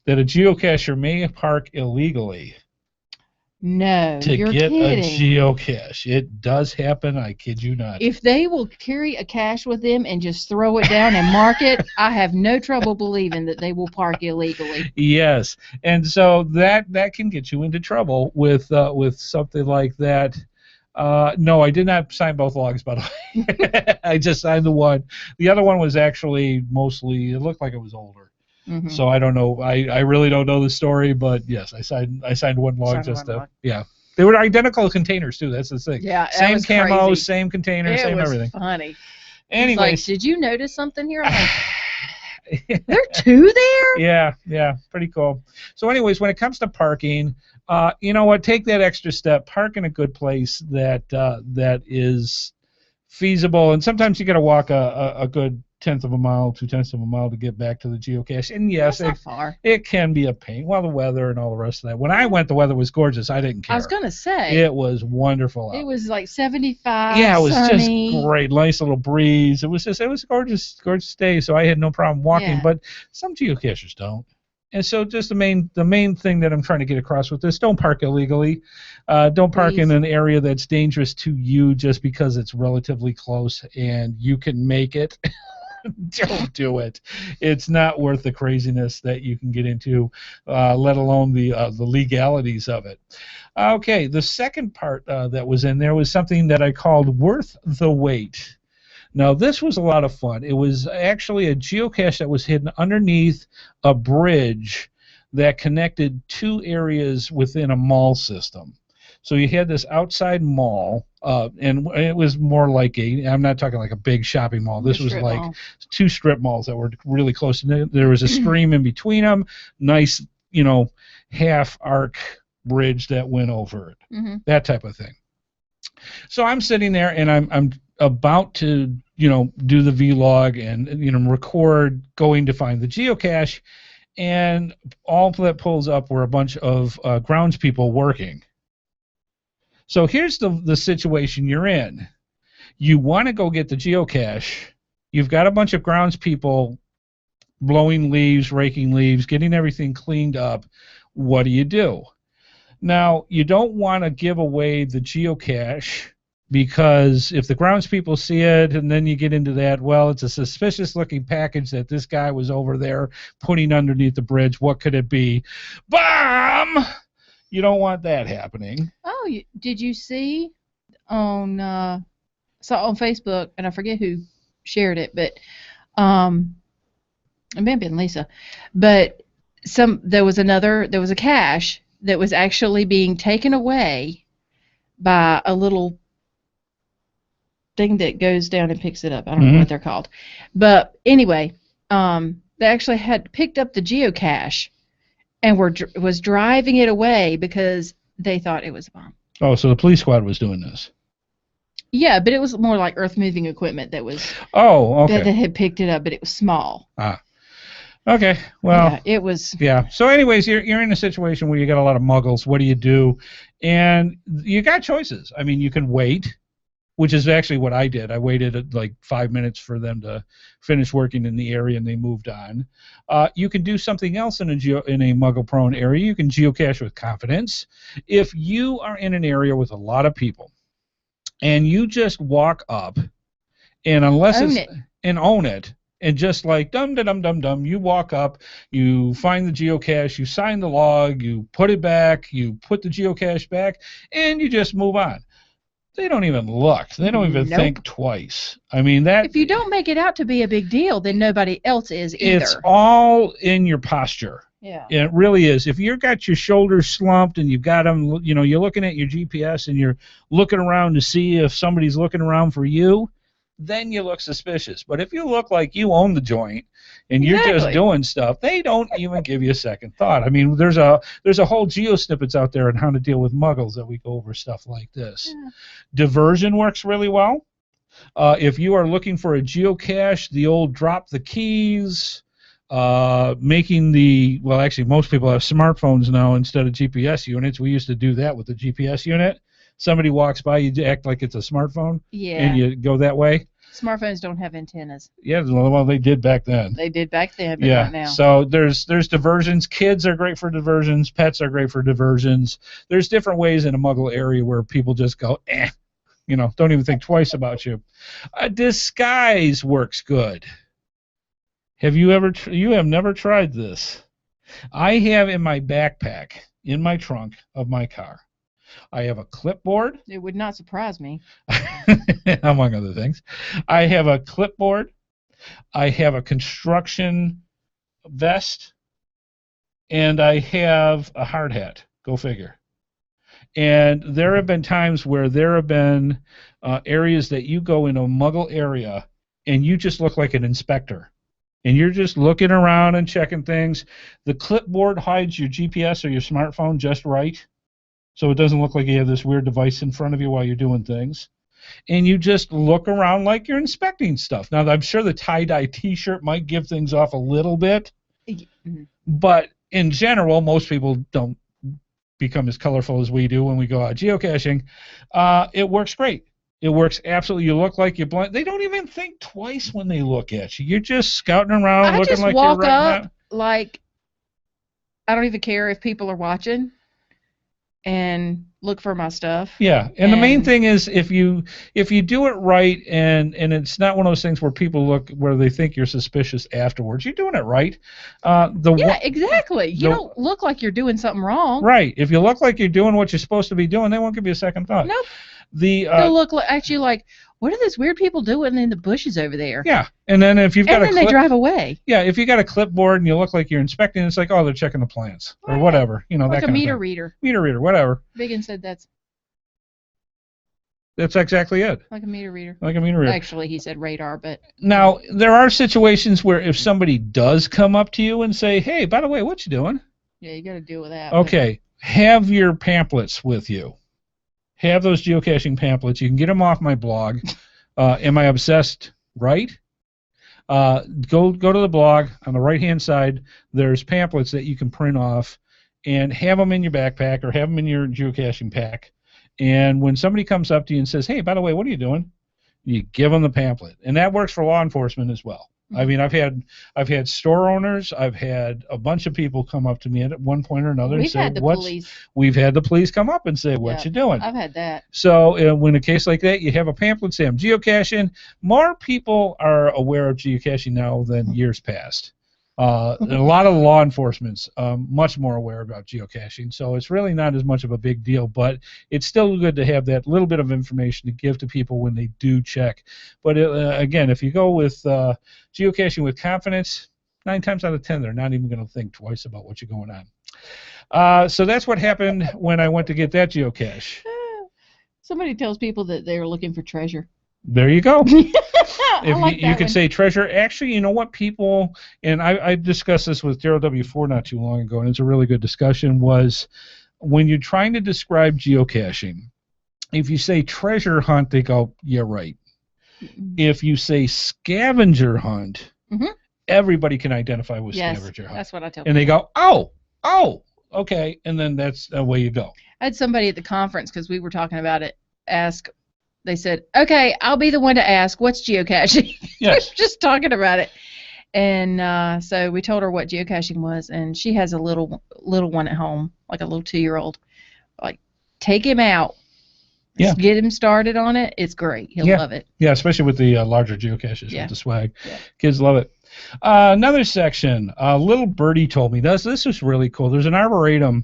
that a geocacher may park illegally. No, you're kidding. A geocache. It does happen, I kid you not. If they will carry a cache with them and just throw it down and mark it, I have no trouble believing that they will park illegally. Yes, and so that can get you into trouble with something like that. No, I did not sign both logs, by the way. I just signed the one. The other one was actually mostly, it looked like it was older. Mm-hmm. So I don't know. I really don't know the story, but yes, I signed one log yeah. They were identical containers too. That's the thing. Yeah, same camo, crazy. Same container, same everything. It was funny. Anyways, like, did you notice something here? I'm like, there are two there? Yeah, pretty cool. So anyways, when it comes to parking, you know what? Take that extra step. Park in a good place that is feasible, and sometimes you got to walk a good 1/10 of a mile, 2/10 of a mile to get back to the geocache. And yes, it can be a pain. Well, the weather and all the rest of that. When I went, the weather was gorgeous. I didn't care. I was gonna say it was wonderful. It was like 75. Yeah, it was sunny. Just great. Nice little breeze. It was a gorgeous day. So I had no problem walking. Yeah. But some geocachers don't. And so just the main thing that I'm trying to get across with this, don't park illegally. Don't park in an area that's dangerous to you just because it's relatively close and you can make it. Don't do it. It's not worth the craziness that you can get into, let alone the legalities of it. Okay, the second part that was in there was something that I called worth the wait. Now, this was a lot of fun. It was actually a geocache that was hidden underneath a bridge that connected two areas within a mall system. So you had this outside mall, and it was more like I'm not talking like a big shopping mall. This was like two strip malls that were really close. And there was a stream in between them, nice, half arc bridge that went over it, that type of thing. So I'm sitting there and I'm about to, do the vlog and, record going to find the geocache, and all that pulls up were a bunch of grounds people working. So here's the situation you're in. You want to go get the geocache. You've got a bunch of grounds people blowing leaves, raking leaves, getting everything cleaned up. What do? Now, you don't want to give away the geocache because if the grounds people see it and then you get into that, well, it's a suspicious looking package that this guy was over there putting underneath the bridge. What could it be? Bomb! You don't want that happening. Oh, did you see on Facebook, and I forget who shared it, but it may have been Lisa, but there was a cache that was actually being taken away by a little thing that goes down and picks it up. I don't know what they're called. But anyway, they actually had picked up the geocache and was driving it away because they thought it was a bomb. Oh, so the police squad was doing this. Yeah, but it was more like earth-moving equipment that was. Oh, okay. That had picked it up, but it was small. Okay. Well. Yeah, it was. Yeah. So, anyways, you're in a situation where you got a lot of muggles. What do you do? And you got choices. I mean, you can wait, which is actually what I did. I waited like 5 minutes for them to finish working in the area, and they moved on. You can do something else in a muggle-prone area. You can geocache with confidence. If you are in an area with a lot of people, and you just walk up, and own it, and just like dum, you walk up, you find the geocache, you sign the log, you put it back, you put the geocache back, and you just move on. they don't even look. They don't even think twice. I mean, that. If you don't make it out to be a big deal, then nobody else is either. It's all in your posture. Yeah. It really is. If you've got your shoulders slumped and you've got them, you're looking at your GPS and you're looking around to see if somebody's looking around for you, then you look suspicious. But if you look like you own the joint and you're just doing stuff, they don't even give you a second thought. I mean, there's a whole GeoSnippits out there on how to deal with muggles that we go over stuff like this. Yeah. Diversion works really well. If you are looking for a geocache, the old drop the keys, actually most people have smartphones now instead of GPS units. We used to do that with the GPS unit. Somebody walks by, you act like it's a smartphone, and you go that way. Smartphones don't have antennas. Yeah, well, they did back then. They did back then, but not now. So there's diversions. Kids are great for diversions. Pets are great for diversions. There's different ways in a muggle area where people just go, don't even think twice about you. Disguise works good. You have never tried this. I have in my backpack, in my trunk of my car, I have a clipboard. It would not surprise me. Among other things. I have a clipboard. I have a construction vest. And I have a hard hat. Go figure. And there have been times where there have been areas that you go in a muggle area and you just look like an inspector. And you're just looking around and checking things. The clipboard hides your GPS or your smartphone just right, so it doesn't look like you have this weird device in front of you while you're doing things. And you just look around like you're inspecting stuff. Now, I'm sure the tie-dye T-shirt might give things off a little bit, but in general, most people don't become as colorful as we do when we go out geocaching. It works great. It works absolutely. You look like you're blind. They don't even think twice when they look at you. You're just scouting around, looking like you're right. I just walk up like I don't even care if people are watching, and look for my stuff. Yeah, and the main thing is if you do it right, and it's not one of those things where people look where they think you're suspicious afterwards. You're doing it right. Exactly. You don't look like you're doing something wrong. Right. If you look like you're doing what you're supposed to be doing, they won't give you a second thought. Nope. They'll look at you like, what are those weird people doing in the bushes over there? Yeah, and then if you've got they drive away. Yeah, if you got a clipboard and you look like you're inspecting, it's like, oh, they're checking the plants or whatever, like that kind of thing. Meter reader, whatever. Biggin said that's exactly it. Like a meter reader. Like a meter reader. Actually, he said radar, but now there are situations where if somebody does come up to you and say, hey, by the way, what you doing? Yeah, you got to deal with that. Okay, have your pamphlets with you. Have those geocaching pamphlets. You can get them off my blog. Am I Obsessed? Right? Go to the blog. On the right-hand side, there's pamphlets that you can print off and have them in your backpack or have them in your geocaching pack. And when somebody comes up to you and says, hey, by the way, what are you doing? You give them the pamphlet. And that works for law enforcement as well. I mean, I've had store owners, I've had a bunch of people come up to me at one point or another and say, we've had the police come up and say, what you doing? I've had that. So when a case like that, you have a pamphlet saying geocaching. More people are aware of geocaching now than years past. And a lot of law enforcement's much more aware about geocaching, so it's really not as much of a big deal, but it's still good to have that little bit of information to give to people when they do check. But again, if you go with geocaching with confidence, 9 times out of 10, they're not even going to think twice about what you're going on. So that's what happened when I went to get that geocache. Somebody tells people that they're looking for treasure. There you go. If you could say treasure. Actually, you know what, people, and I discussed this with WWF not too long ago, and it's a really good discussion, was when you're trying to describe geocaching, if you say treasure hunt, they go, yeah, right. Mm-hmm. If you say scavenger hunt, everybody can identify with scavenger hunt. That's what I tell people. And they go, oh, okay, and then that's the way you go. I had somebody at the conference, because we were talking about it, they said, okay, I'll be the one to ask, what's geocaching? Yes. We were just talking about it. And so we told her what geocaching was, and she has a little one at home, like a little 2-year-old. Like, take him out. Yeah. Get him started on it. It's great. He'll love it. Yeah, especially with the larger geocaches with the swag. Yeah. Kids love it. Another section, little birdie told me, this was really cool. There's an arboretum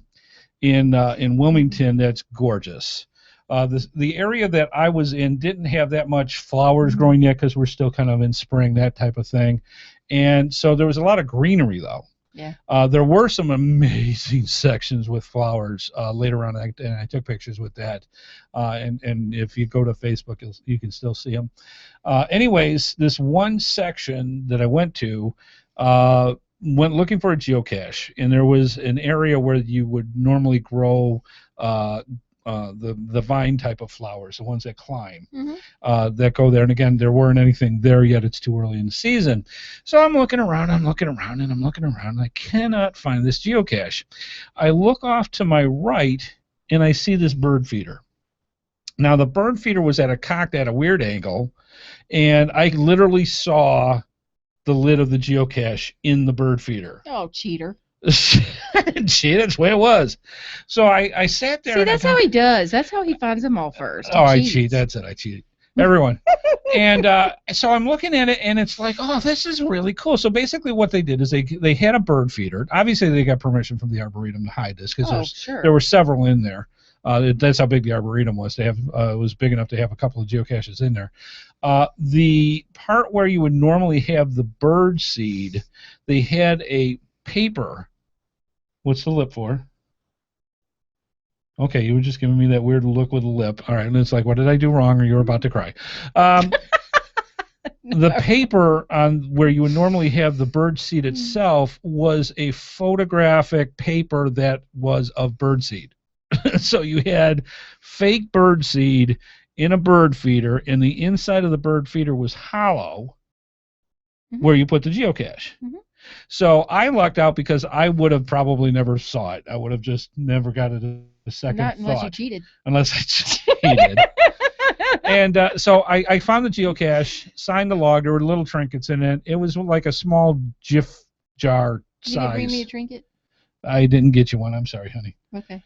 in Wilmington that's gorgeous. The area that I was in didn't have that much flowers growing yet because we're still kind of in spring, that type of thing. And so there was a lot of greenery, though. Yeah. There were some amazing sections with flowers later on, and I took pictures with that. And if you go to Facebook, you can still see them. Anyways, this one section that I went to, went looking for a geocache, and there was an area where you would normally grow the vine type of flowers, the ones that climb, that go there. And again, there weren't anything there yet. It's too early in the season. So I'm looking around, and I cannot find this geocache. I look off to my right, and I see this bird feeder. Now, the bird feeder was cocked at a weird angle, and I literally saw the lid of the geocache in the bird feeder. Oh, cheater. Gee, that's the way it was. So I sat there. See, that's how he does. That's how he finds them all first. Oh, I cheat. That's it. I cheated. Everyone. And so I'm looking at it, and it's like, oh, this is really cool. So basically what they did is they had a bird feeder. Obviously, they got permission from the Arboretum to hide this because there were several in there. That's how big the Arboretum was. They have it was big enough to have a couple of geocaches in there. The part where you would normally have the bird seed, they had a paper. What's the lip for? Okay, you were just giving me that weird look with the lip. All right, and it's like, what did I do wrong, or you're about to cry? The paper on where you would normally have the bird seed itself was a photographic paper that was of bird seed. So you had fake bird seed in a bird feeder, and the inside of the bird feeder was hollow, where you put the geocache. So I lucked out because I would have probably never saw it. I would have just never got it a second thought. Not unless you cheated. Unless I cheated. And so I found the geocache, signed the log. There were little trinkets in it. It was like a small Jif jar size. You didn't bring me a trinket? I didn't get you one. I'm sorry, honey. Okay.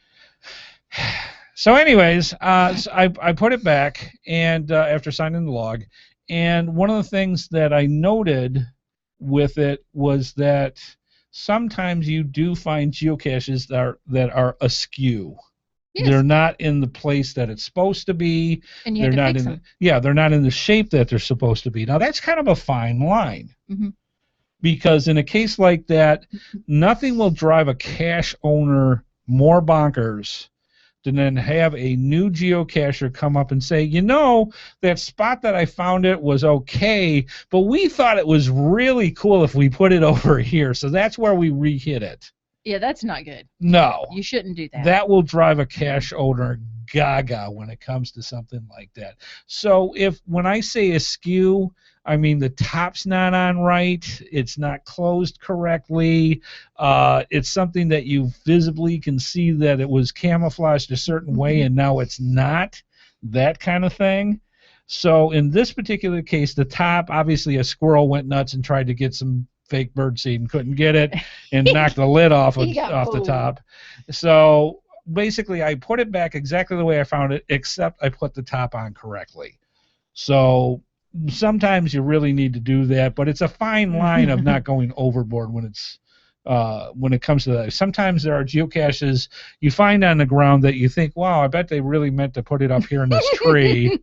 So anyways, so I put it back, and after signing the log, and one of the things that I noted with it was that sometimes you do find geocaches that are askew. Yes. They're not in the place that it's supposed to be. And you have to fix them. They're not in the shape that they're supposed to be. Now that's kind of a fine line. Because in a case like that, nothing will drive a cache owner more bonkers than then have a new geocacher come up and say, you know, that spot that I found it was okay, but we thought it was really cool if we put it over here, so that's where we re-hit it. Yeah, that's not good. No. You shouldn't do that. That will drive a cache owner gaga when it comes to something like that. So when I say askew, I mean the top's not on right, it's not closed correctly, it's something that you visibly can see that it was camouflaged a certain way and now it's not, that kind of thing. So in this particular case, the top, obviously a squirrel went nuts and tried to get some fake bird seed and couldn't get it and knocked the lid off the top. So basically I put it back exactly the way I found it, except I put the top on correctly. So sometimes you really need to do that, but it's a fine line of not going overboard when it comes to that. Sometimes there are geocaches you find on the ground that you think, wow, I bet they really meant to put it up here in this tree.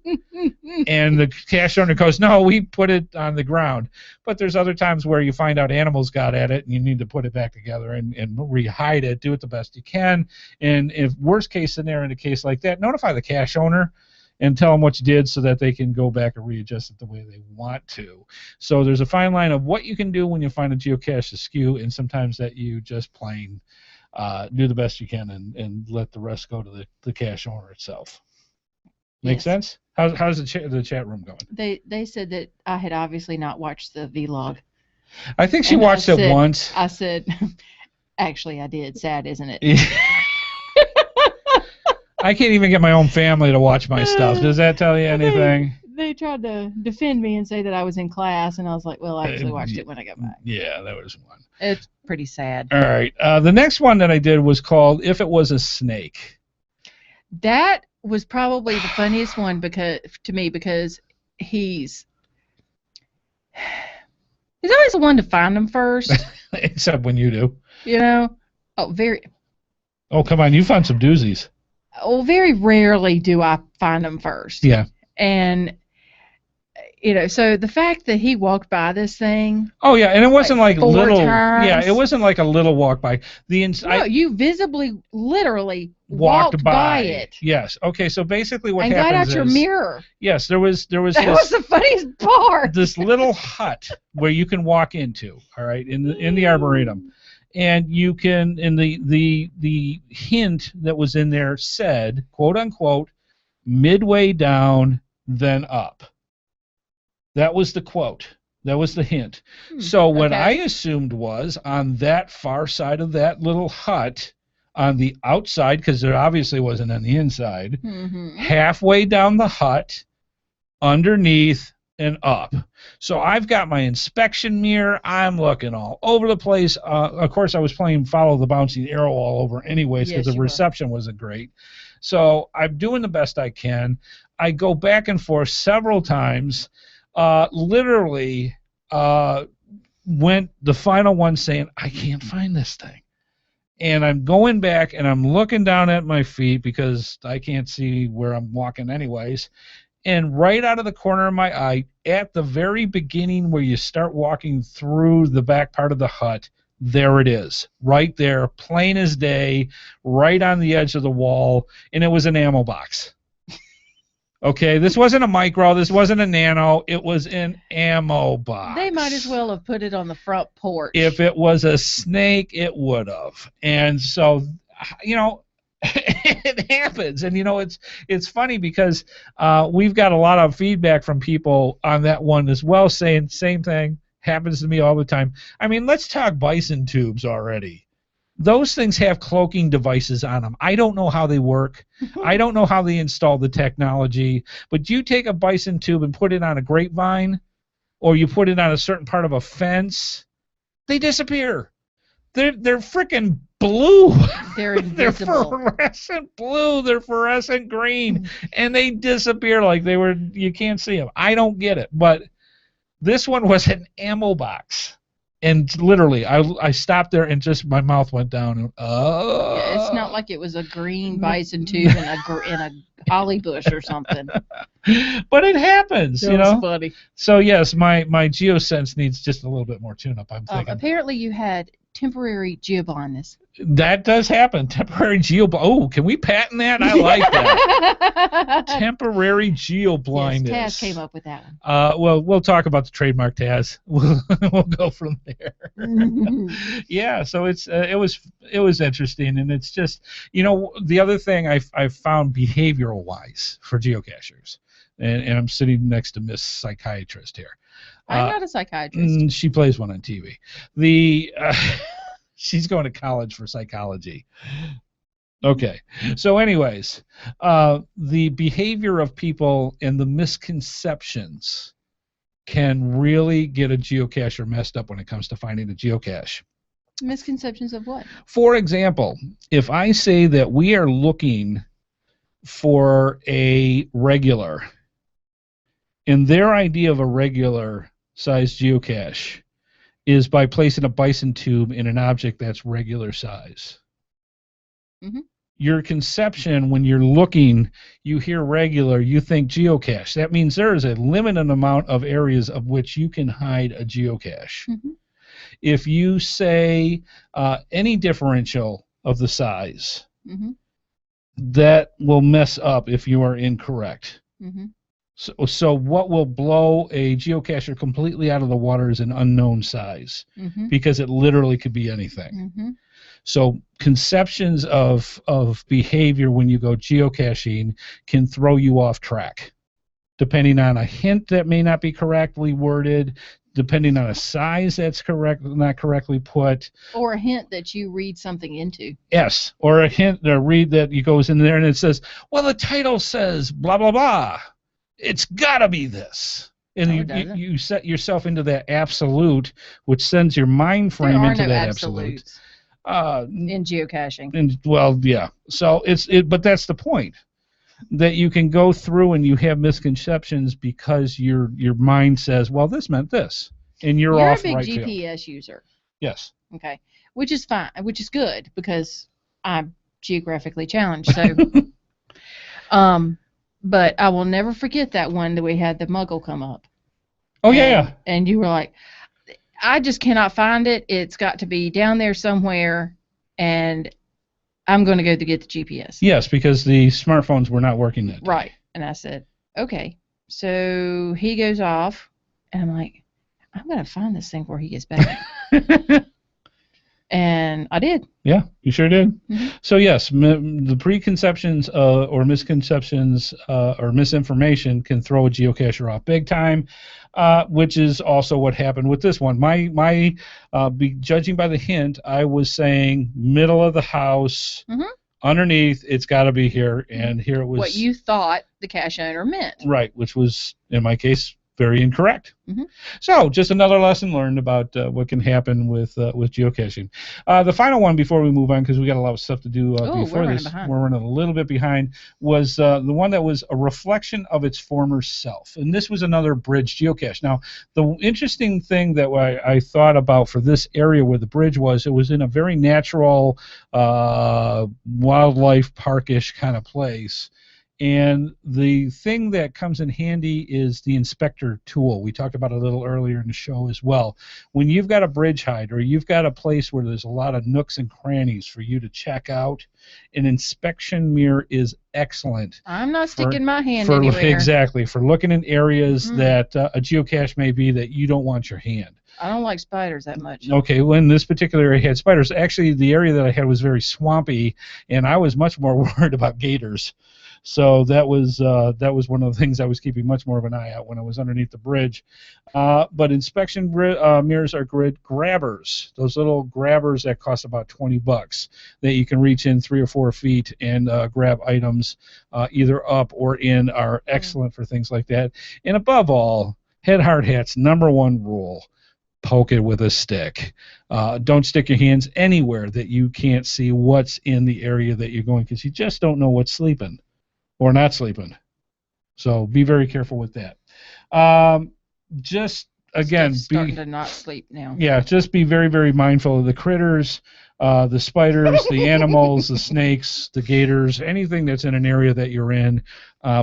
And the cache owner goes, no, we put it on the ground. But there's other times where you find out animals got at it and you need to put it back together and re-hide it, do it the best you can. And if worst case scenario in a case like that, notify the cache owner and tell them what you did so that they can go back and readjust it the way they want to. So there's a fine line of what you can do when you find a geocache askew, and sometimes that you just plain do the best you can and let the rest go to the cache owner itself. Make sense? How's the chat room going? They said that I had obviously not watched the vlog. I think she watched it once. I said, actually I did. Sad, isn't it? I can't even get my own family to watch my stuff. Does that tell you anything? They tried to defend me and say that I was in class, and I was like, well, I actually watched it when I got back. Yeah, that was one. It's pretty sad. All right. The next one that I did was called If It Was a Snake. That was probably the funniest one to me because he's always the one to find them first. Except when you do. You know? Oh, Oh, come on. You found some doozies. Well, very rarely do I find them first. Yeah. And, so the fact that he walked by this thing. Oh, yeah, and it wasn't like little. Times. Yeah, it wasn't like a little walk by. You visibly, literally walked by it. Yes. Okay, so basically what happens is... And got out your mirror. Yes, there was that was the funniest part. This little hut where you can walk into, all right, in the Arboretum. And you can, and the hint that was in there said, quote unquote, midway down, then up. That was the quote. That was the hint. So what I assumed was on that far side of that little hut, on the outside, because there obviously wasn't on the inside, halfway down the hut, underneath and up. So I've got my inspection mirror. I'm looking all over the place. Of course, I was playing Follow the Bouncing Arrow all over anyways because the reception wasn't great. So I'm doing the best I can. I go back and forth several times. Literally went the final one saying, I can't find this thing. And I'm going back and I'm looking down at my feet because I can't see where I'm walking anyways. And right out of the corner of my eye, at the very beginning where you start walking through the back part of the hut, there it is. Right there, plain as day, right on the edge of the wall. And it was an ammo box. Okay, this wasn't a micro, this wasn't a nano, it was an ammo box. They might as well have put it on the front porch. If it was a snake, it would have. And so, it happens. And, it's funny because we've got a lot of feedback from people on that one as well saying same thing, happens to me all the time. I mean, let's talk bison tubes already. Those things have cloaking devices on them. I don't know how they work. I don't know how they install the technology. But you take a bison tube and put it on a grapevine, or you put it on a certain part of a fence, they disappear. They're freaking blue. They're invisible. They're fluorescent blue. They're fluorescent green, and they disappear like they were. You can't see them. I don't get it. But this one was an ammo box. And literally, I stopped there and just my mouth went down. And, yeah, it's not like it was a green bison tube in a holly bush or something. But it happens, That was funny. So yes, my GeoSense needs just a little bit more tune-up. I'm thinking. Apparently, you had temporary geoblindness. That does happen. Temporary Oh, can we patent that? I like that. Temporary geoblindness. Yes, Taz came up with that one. Well, we'll talk about the trademark, Taz. We'll go from there. Yeah. So it was interesting, and it's just the other thing I found behavioral wise for geocachers, and I'm sitting next to Miss Psychiatrist here. I'm not a psychiatrist. She plays one on TV. She's going to college for psychology. Okay. So anyways, the behavior of people and the misconceptions can really get a geocacher messed up when it comes to finding a geocache. Misconceptions of what? For example, if I say that we are looking for a regular, and their idea of a regular size geocache is by placing a bison tube in an object that's regular size. Mm-hmm. Your conception when you're looking, you hear regular, you think geocache. That means there is a limited amount of areas of which you can hide a geocache. Mm-hmm. If you say any differential of the size, mm-hmm. that will mess up if you are incorrect. Mm-hmm. So what will blow a geocacher completely out of the water is an unknown size, mm-hmm. because it literally could be anything. Mm-hmm. So conceptions of behavior when you go geocaching can throw you off track, depending on a hint that may not be correctly worded, depending on a size that's not correctly put, or a hint that you read something into. Yes, or a hint or read that goes in there and it says, well, the title says blah blah blah. It's got to be this. And you set yourself into that absolute, which sends your mind frame into that absolute. In geocaching. And, well, yeah. So but that's the point. That you can go through and you have misconceptions because your mind says, well, this meant this. And you're off right You're a big GPS field. user. Yes. Okay. Which is fine, which is good because I'm geographically challenged. So But I will never forget that one that we had the Muggle come up. Oh, yeah. And you were like, I just cannot find it. It's got to be down there somewhere, and I'm going to go to get the GPS. Yes, because the smartphones were not working that day. Right. And I said, okay. So he goes off, and I'm like, I'm going to find this thing before he gets back. And I did. Yeah, you sure did. Mm-hmm. So, yes, the preconceptions or misconceptions or misinformation can throw a geocacher off big time, which is also what happened with this one. Judging by the hint, I was saying middle of the house, underneath, it's got to be here, and here it was. What you thought the cache owner meant. Right, which was, in my case, very incorrect. So, just another lesson learned about what can happen with geocaching. The final one before we move on, because we got a lot of stuff to do before this. We're running a little bit behind. Was the one that was a reflection of its former self, and this was another bridge geocache. Now, the interesting thing that I thought about for this area where the bridge was, it was in a very natural, wildlife parkish kind of place. And the thing that comes in handy is the inspector tool. We talked about it a little earlier in the show as well. When you've got a bridge hide or you've got a place where there's a lot of nooks and crannies for you to check out, an inspection mirror is excellent. I'm not sticking my hand anywhere. Exactly, for looking in areas that a geocache may be that you don't want your hand. I don't like spiders that much. Okay, well, in this particular area had spiders. Actually, the area that I had was very swampy, and I was much more worried about gators. So that was one of the things I was keeping much more of an eye out when I was underneath the bridge. But inspection mirrors are grid grabbers. Those little grabbers that cost about $20 that you can reach in 3 or 4 feet and grab items either up or in are excellent for things like that. And above all, Head Hard Hat's #1 rule: poke it with a stick. Don't stick your hands anywhere that you can't see what's in the area that you're going, because you just don't know what's sleeping or not sleeping. So be very careful with that. Just, again, starting to not sleep now. Yeah, just be very, very mindful of the critters, the spiders, the animals, the snakes, the gators, anything that's in an area that you're in.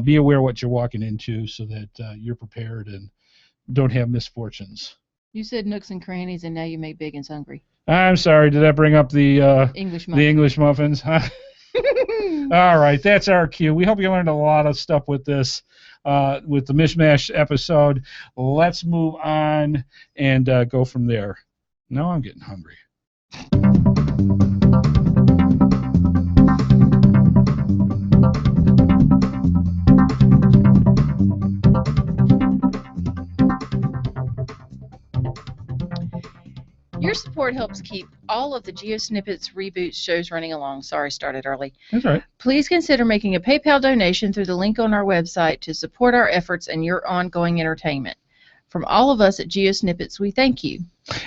Be aware what you're walking into so that you're prepared and don't have misfortunes. You said nooks and crannies, and now you make Biggins hungry. I'm sorry. Did that bring up the English muffins? All right, that's our cue. We hope you learned a lot of stuff with this, with the Mish Mash episode. Let's move on and go from there. Now I'm getting hungry. Your support helps keep all of the GeoSnippits Reboot shows running along. Sorry, started early. That's right. Please consider making a PayPal donation through the link on our website to support our efforts and your ongoing entertainment. From all of us at GeoSnippits, we thank you.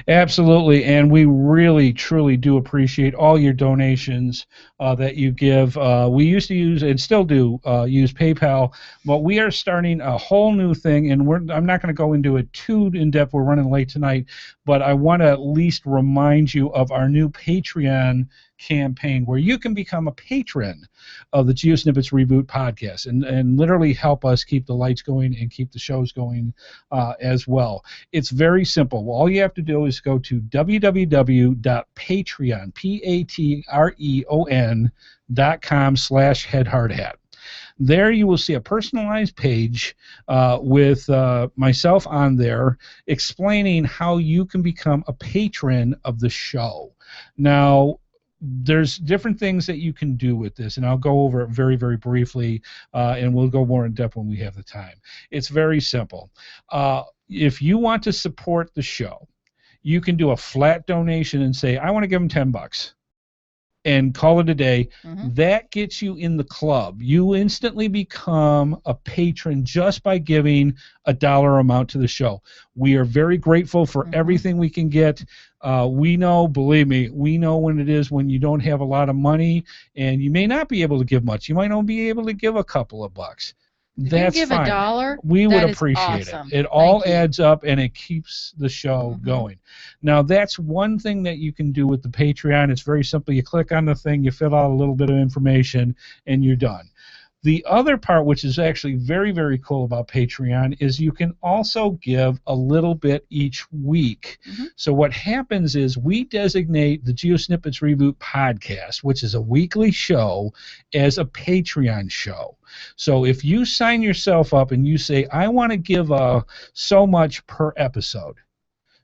Absolutely, and we really, truly do appreciate all your donations that you give. We used to use, and still do, use PayPal, but we are starting a whole new thing, and I'm not going to go into it too in-depth. We're running late tonight, but I want to at least remind you of our new Patreon campaign where you can become a patron of the GeoSnippits Reboot podcast and literally help us keep the lights going and keep the shows going as well. It's very simple. All you have to do is go to www.patreon, patreon.com/headhardhat. There you will see a personalized page with myself on there explaining how you can become a patron of the show. Now, there's different things that you can do with this, and I'll go over it very, very briefly, and we'll go more in depth when we have the time. It's very simple. If you want to support the show, you can do a flat donation and say, I want to give them $10 and call it a day. That gets you in the club. You instantly become a patron just by giving a dollar amount to the show. We are very grateful for everything we can get. We know, believe me, we know when it is when you don't have a lot of money and you may not be able to give much. You might not be able to give a couple of bucks. That's fine. If you give $1, we would appreciate it. It all adds up, and it keeps the show going. Now, that's one thing that you can do with the Patreon. It's very simple. You click on the thing, you fill out a little bit of information, and you're done. The other part, which is actually very, very cool about Patreon, is you can also give a little bit each week. So what happens is we designate the GeoSnippits Reboot Podcast, which is a weekly show, as a Patreon show. So if you sign yourself up and you say, I want to give so much per episode.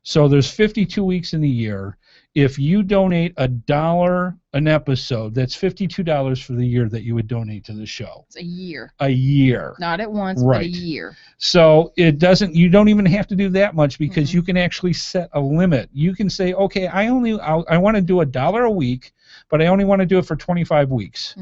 So there's 52 weeks in the year. If you donate $1 an episode, that's $52 for the year that you would donate to the show. It's a year. A year. Not at once, right. But a year. So you don't even have to do that much because you can actually set a limit. You can say, okay, I want to do $1 a week, but I only want to do it for 25 weeks.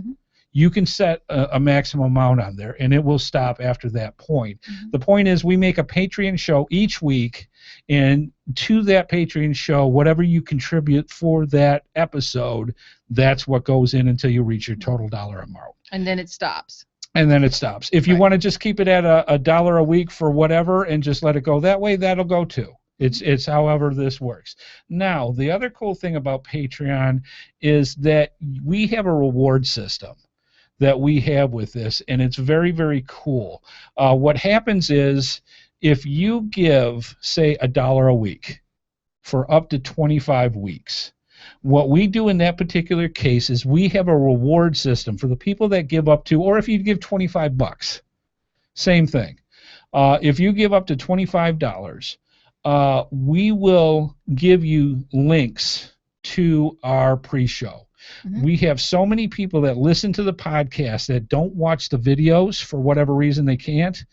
You can set a maximum amount on there, and it will stop after that point. The point is we make a Patreon show each week, and to that Patreon show, whatever you contribute for that episode, that's what goes in until you reach your total dollar amount. And then it stops. If you want to just keep it at $1 a week for whatever and just let it go that way, that'll go too. It's however this works. Now, the other cool thing about Patreon is that we have a reward system that we have with this, and it's very, very cool. What happens is if you give, say, $1 a week for up to 25 weeks, what we do in that particular case is we have a reward system for the people that give up to, or if you give $25, same thing. If you give up to $25, we will give you links to our pre-show. We have so many people that listen to the podcast that don't watch the videos for whatever reason they can't.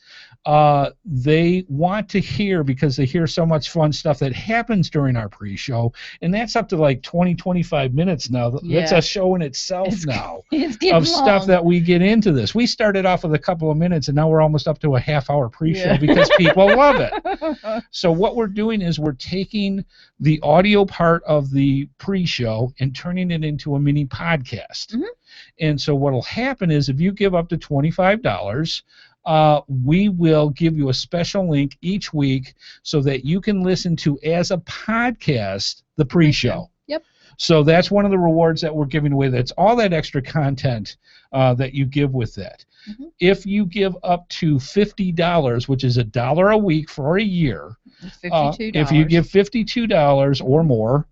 They want to hear because they hear so much fun stuff that happens during our pre-show, and that's up to like 20-25 minutes now. That's a show in itself now of stuff that we get into this. We started off with a couple of minutes, and now we're almost up to a half-hour pre-show because people love it. So what we're doing is we're taking the audio part of the pre-show and turning it into a mini podcast. And so what will happen is if you give up to $25, we will give you a special link each week so that you can listen to as a podcast the pre-show. Yep. So that's one of the rewards that we're giving away. That's all that extra content that you give with that. If you give up to $50, which is $1 a week for a year, $52. If you give $52 or more,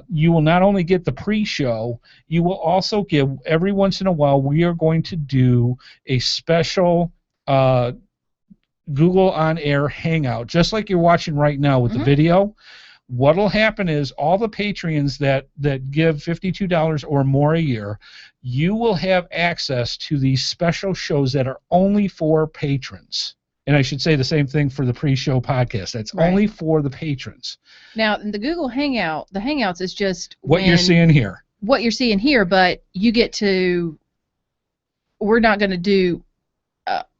you will not only get the pre-show, you will also give, every once in a while, we are going to do a special Google On Air Hangout, just like you're watching right now with the video. What will happen is all the Patreons that give $52 or more a year, you will have access to these special shows that are only for patrons. And I should say the same thing for the pre-show podcast. That's only for the patrons. Now, the Google Hangout, the Hangouts is just what you're seeing here. What you're seeing here, but you get to. We're not going to do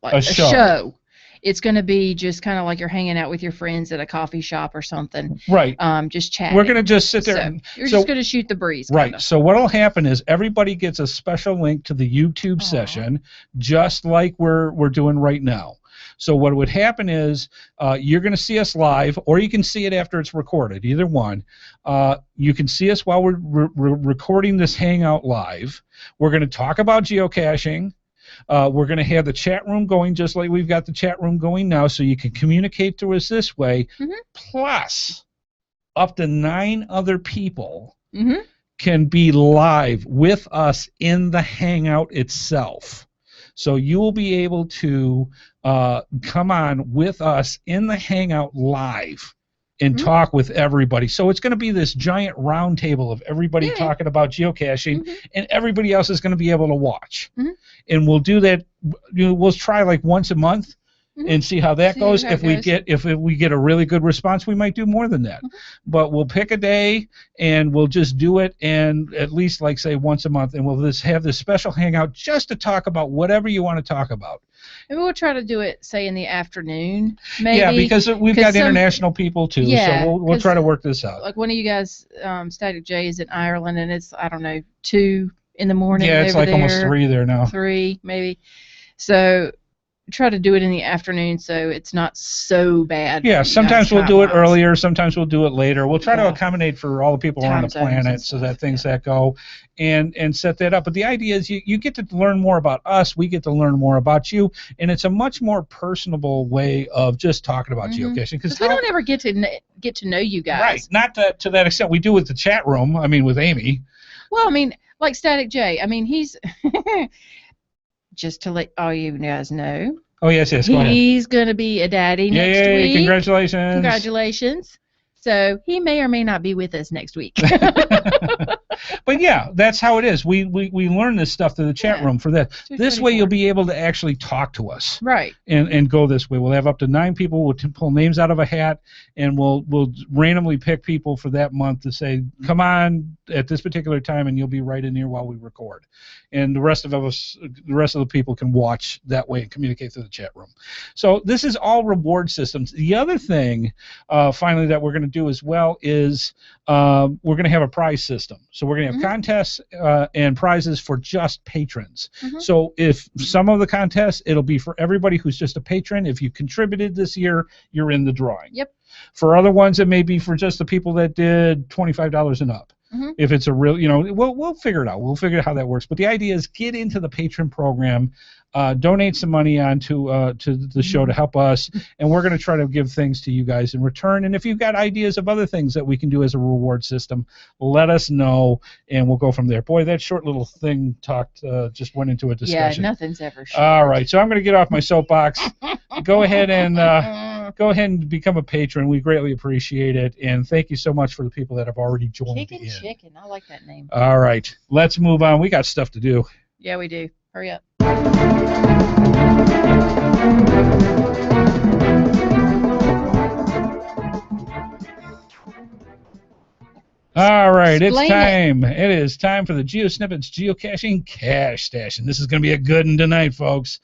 like a show. It's going to be just kind of like you're hanging out with your friends at a coffee shop or something. Right. Just chatting. We're going to just sit there. You're just going to shoot the breeze. Right. So what will happen is everybody gets a special link to the YouTube session, just like we're doing right now. So what would happen is you're going to see us live, or you can see it after it's recorded, either one. You can see us while we're recording this Hangout live. We're going to talk about geocaching. We're going to have the chat room going just like we've got the chat room going now, so you can communicate to us this way. Plus, up to 9 other people can be live with us in the Hangout itself. So you will be able to come on with us in the Hangout live and talk with everybody. So it's going to be this giant round table of everybody talking about geocaching, and everybody else is going to be able to watch. And we'll do that. We'll try like once a month and see how that goes. If we get a really good response, we might do more than that. But we'll pick a day and we'll just do it, and at least like say once a month, and we'll just have this special Hangout just to talk about whatever you want to talk about. And we'll try to do it, say, in the afternoon, maybe. Yeah, because we've got international people too, so we'll try to work this out. Like one of you guys, Static J, is in Ireland, and it's, I don't know, 2 in the morning. Yeah, it's like almost 3 there now. 3, maybe. So try to do it in the afternoon so it's not so bad. Yeah, sometimes we'll do it earlier, sometimes we'll do it later. We'll try to accommodate for all the people on the planet so that things that go and set that up. But the idea is you get to learn more about us, we get to learn more about you, and it's a much more personable way of just talking about geocaching. Because we don't ever get to know you guys. Right, not to that extent. We do with the chat room, with Amy. Well, like Static J, he's... Just to let all you guys know. Oh, yes, go ahead. He's going to be a daddy next week. Congratulations. Congratulations. So he may or may not be with us next week. But yeah, that's how it is. We learn this stuff through the chat room for that. This way you'll be able to actually talk to us. Right. And go this way. We'll have up to 9 people. We'll pull names out of a hat, and we'll randomly pick people for that month to say, come on at this particular time, and you'll be right in here while we record. And the rest of the people can watch that way and communicate through the chat room. So this is all reward systems. The other thing, finally, that we're going to do as well is we're going to have a prize system. So we're going to have contests and prizes for just patrons. So if some of the contests, it'll be for everybody who's just a patron. If you contributed this year, you're in the drawing. Yep. For other ones, it may be for just the people that did $25 and up. If it's a real, we'll figure it out. We'll figure out how that works. But the idea is get into the patron program, donate some money onto to the show to help us, and we're going to try to give things to you guys in return. And if you've got ideas of other things that we can do as a reward system, let us know, and we'll go from there. Boy, that short little thing just went into a discussion. Yeah, nothing's ever short. All right, so I'm going to get off my soapbox. Go ahead and become a patron. We greatly appreciate it, and thank you so much for the people that have already joined in. Chicken, I like that name. All right, let's move on. We got stuff to do. Yeah, we do. Hurry up. All right, it's time. It is time for the GeoSnippits Geocaching Cash Stash, and this is going to be a good one tonight, folks.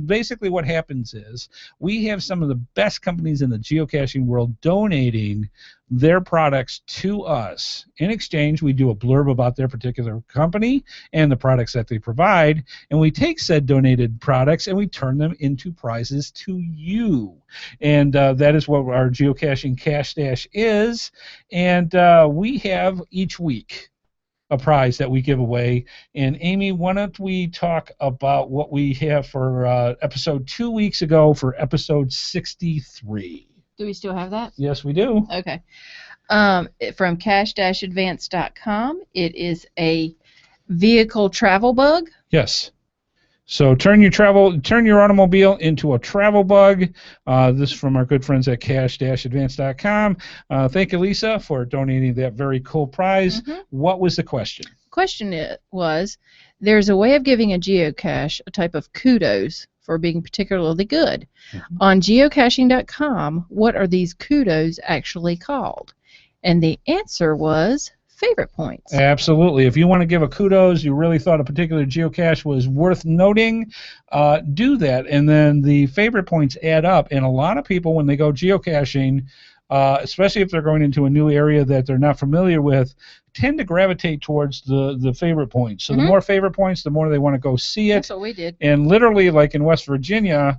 Basically what happens is we have some of the best companies in the geocaching world donating their products to us. In exchange, we do a blurb about their particular company and the products that they provide, and we take said donated products and we turn them into prizes to you. And that is what our geocaching cash stash is. And we have each week a prize that we give away. And Amy, why don't we talk about what we have for episode 2 weeks ago for episode 63. Do we still have that? Yes, we do. Okay. From cash-advance.com, it is a vehicle travel bug. Yes. So turn your automobile into a travel bug. This is from our good friends at cash-advance.com. Thank you, Lisa, for donating that very cool prize. What was the question? Question was, there's a way of giving a geocache a type of kudos for being particularly good. On geocaching.com, what are these kudos actually called? And the answer was favorite points. Absolutely. If you want to give a kudos, you really thought a particular geocache was worth noting, do that. And then the favorite points add up. And a lot of people, when they go geocaching, especially if they're going into a new area that they're not familiar with, tend to gravitate towards the favorite points. So the more favorite points, the more they want to go see it. That's what we did. And literally, like in West Virginia,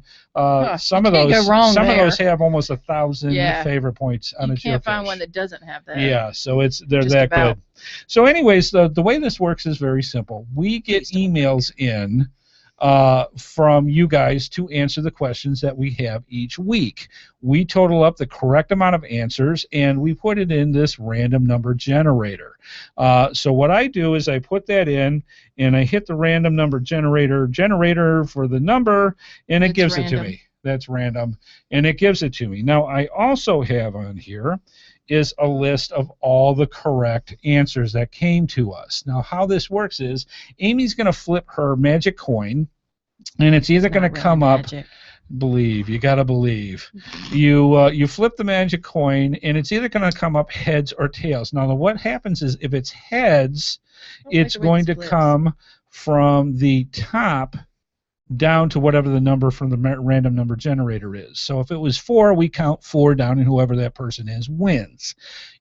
some of those have almost 1,000 favorite points on a geocache. You can't find one that doesn't have that. Yeah, so they're just that good. So anyways, the way this works is very simple. We get emails in from you guys to answer the questions that we have each week. We total up the correct amount of answers, and we put it in this random number generator. So what I do is I put that in, and I hit the random number generator for the number, and it gives it to me. That's random, and it gives it to me. Now, I also have on here is a list of all the correct answers that came to us. Now, how this works is Amy's going to flip her magic coin, and it's either going to come up. Believe, you got to believe. You flip the magic coin, and it's either going to come up heads or tails. Now, what happens is if it's heads, it's going to come from the top down to whatever the number from the random number generator is. So if it was 4, we count 4 down, and whoever that person is wins.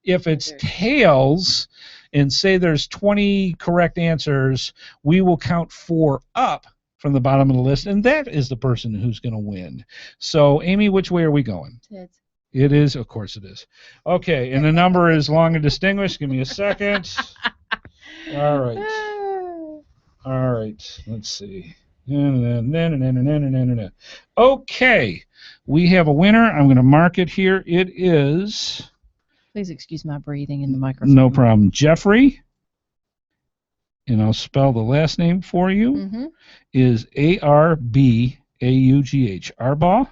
If it's tails, and say there's 20 correct answers, we will count 4 up from the bottom of the list, and that is the person who's going to win. So, Amy, which way are we going? Heads. It is, of course it is. Okay, and the number is long and distinguished. Give me a second. All right. All right, let's see. Okay, we have a winner. I'm going to mark it here. It is... Please excuse my breathing in the microphone. No problem. Jeffrey, and I'll spell the last name for you, is Arbaughh, Arbaugh,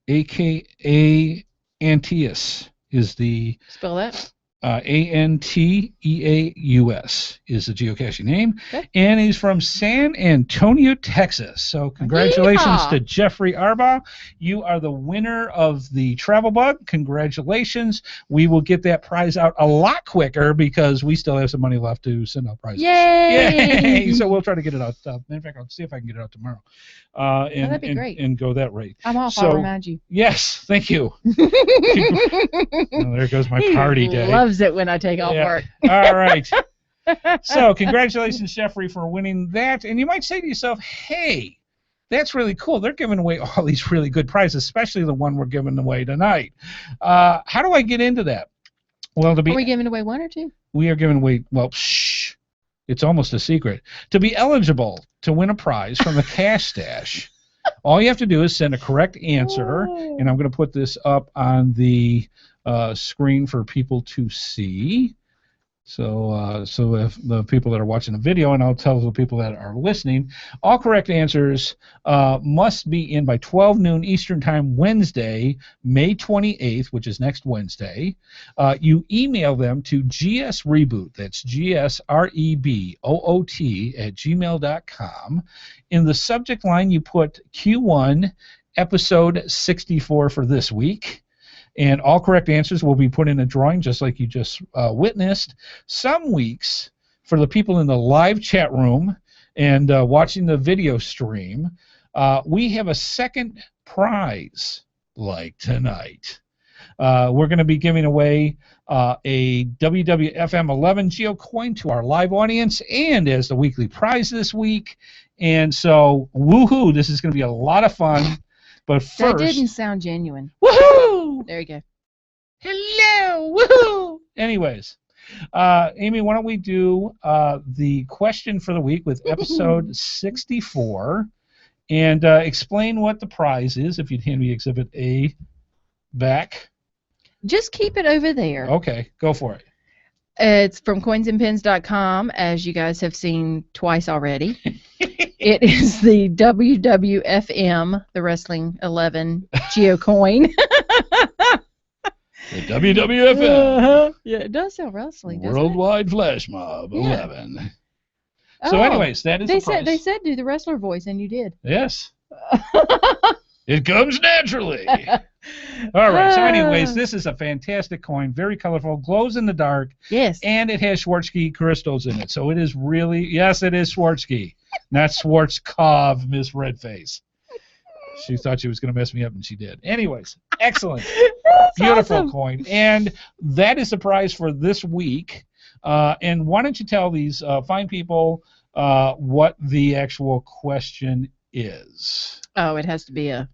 a.k.a. Antius is the... Spell that. Anteaus is the geocaching name, and he's from San Antonio, Texas. So congratulations to Jeffrey Arbaugh. You are the winner of the Travel Bug. Congratulations. We will get that prize out a lot quicker because we still have some money left to send out prizes. Yay! So we'll try to get it out. In fact, I'll see if I can get it out tomorrow. That'd be great. And go that rate. I'm off, I'll remind you. Yes, thank you. There goes my party day. Loves it when I take off work. All right. So congratulations, Jeffrey, for winning that. And you might say to yourself, hey, that's really cool. They're giving away all these really good prizes, especially the one we're giving away tonight. How do I get into that? Well, Are we giving away one or two? We are giving away, well, shh. It's almost a secret. To be eligible to win a prize from the Cash Stash, all you have to do is send a correct answer, and I'm going to put this up on the screen for people to see. So if the people that are watching the video, and I'll tell the people that are listening, all correct answers must be in by 12 noon Eastern Time Wednesday, May 28th, which is next Wednesday. You email them to gsreboot, that's GSREBOOT @gmail.com. In the subject line, you put Q1 episode 64 for this week. And all correct answers will be put in a drawing, just like you just witnessed. Some weeks, for the people in the live chat room and watching the video stream, we have a second prize, like tonight. We're going to be giving away a WWFM 11 geocoin to our live audience and as the weekly prize this week. And so, woohoo, this is going to be a lot of fun. But first... That didn't sound genuine. Woohoo! There you go. Hello! Woohoo! Anyways, Amy, why don't we do the question for the week with episode 64 and explain what the prize is, if you'd hand me Exhibit A back. Just keep it over there. Okay, go for it. It's from coinsandpins.com, as you guys have seen twice already. It is the WWFM, the Wrestling 11 geocoin. The WWFM. Yeah, it does sound wrestling, doesn't Worldwide Flash Mob 11. So anyways, that is the prize. They said do the wrestler voice, and you did. Yes. It comes naturally. All right. So anyways, this is a fantastic coin, very colorful, glows in the dark. Yes. And it has Swarovski crystals in it. So it is really, yes, it is Swarovski, not Schwarzkopf, Miss Redface. She thought she was going to mess me up, and she did. Anyways, excellent. Beautiful awesome. Coin. And that is the prize for this week. And why don't you tell these fine people what the actual question is? Oh, it has to be a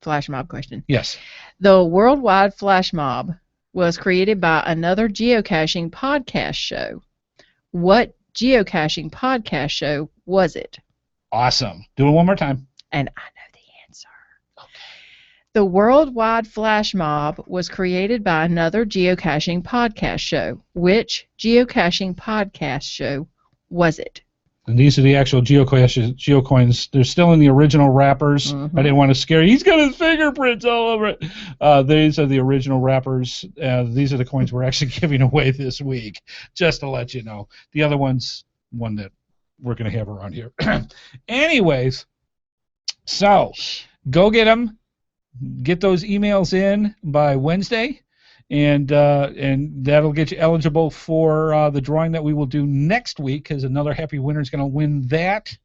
flash mob question. Yes. The worldwide flash mob was created by another geocaching podcast show. What geocaching podcast show was it? Awesome. Do it one more time. And I know the answer. Okay. The worldwide flash mob was created by another geocaching podcast show. Which geocaching podcast show was it? And these are the actual geocoins. They're still in the original wrappers. I didn't want to scare you. He's got his fingerprints all over it. These are the original wrappers. These are the coins we're actually giving away this week, just to let you know. The other one's one that we're going to have around here. Anyways, so go get them. Get those emails in by Wednesday. And that'll get you eligible for the drawing that we will do next week, because another happy winner is going to win that.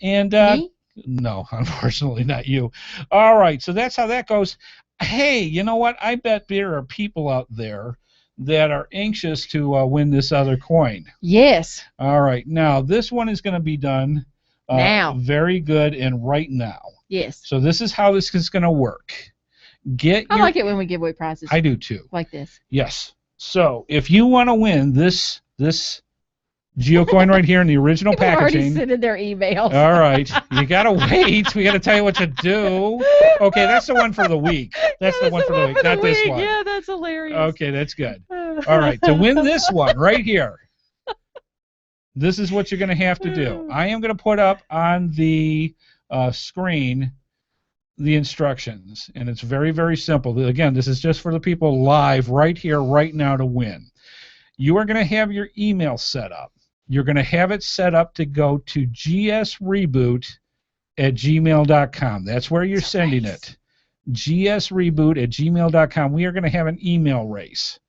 And me? No, unfortunately not you. All right, so that's how that goes. Hey, you know what? I bet there are people out there that are anxious to win this other coin. Yes. All right, now this one is going to be done Now. Very good, and right now. Yes. So this is how this is going to work. I like it when we give away prizes. I do too. Like this. Yes. So if you want to win this geocoin right here in the original People packaging. Already sending their emails. All right. You got to wait. We got to tell you what to do. Okay, that's the one for the week. That's the one for the week, not this one. Yeah, that's hilarious. Okay, that's good. All right. To win this one right here, this is what you're going to have to do. I am going to put up on the screen the instructions, and it's very, very simple. Again, this is just for the people live right here, right now to win. You are going to have your email set up. You're going to have it set up to go to gsreboot@gmail.com. That's where you're sending it. gsreboot@gmail.com. We are going to have an email race.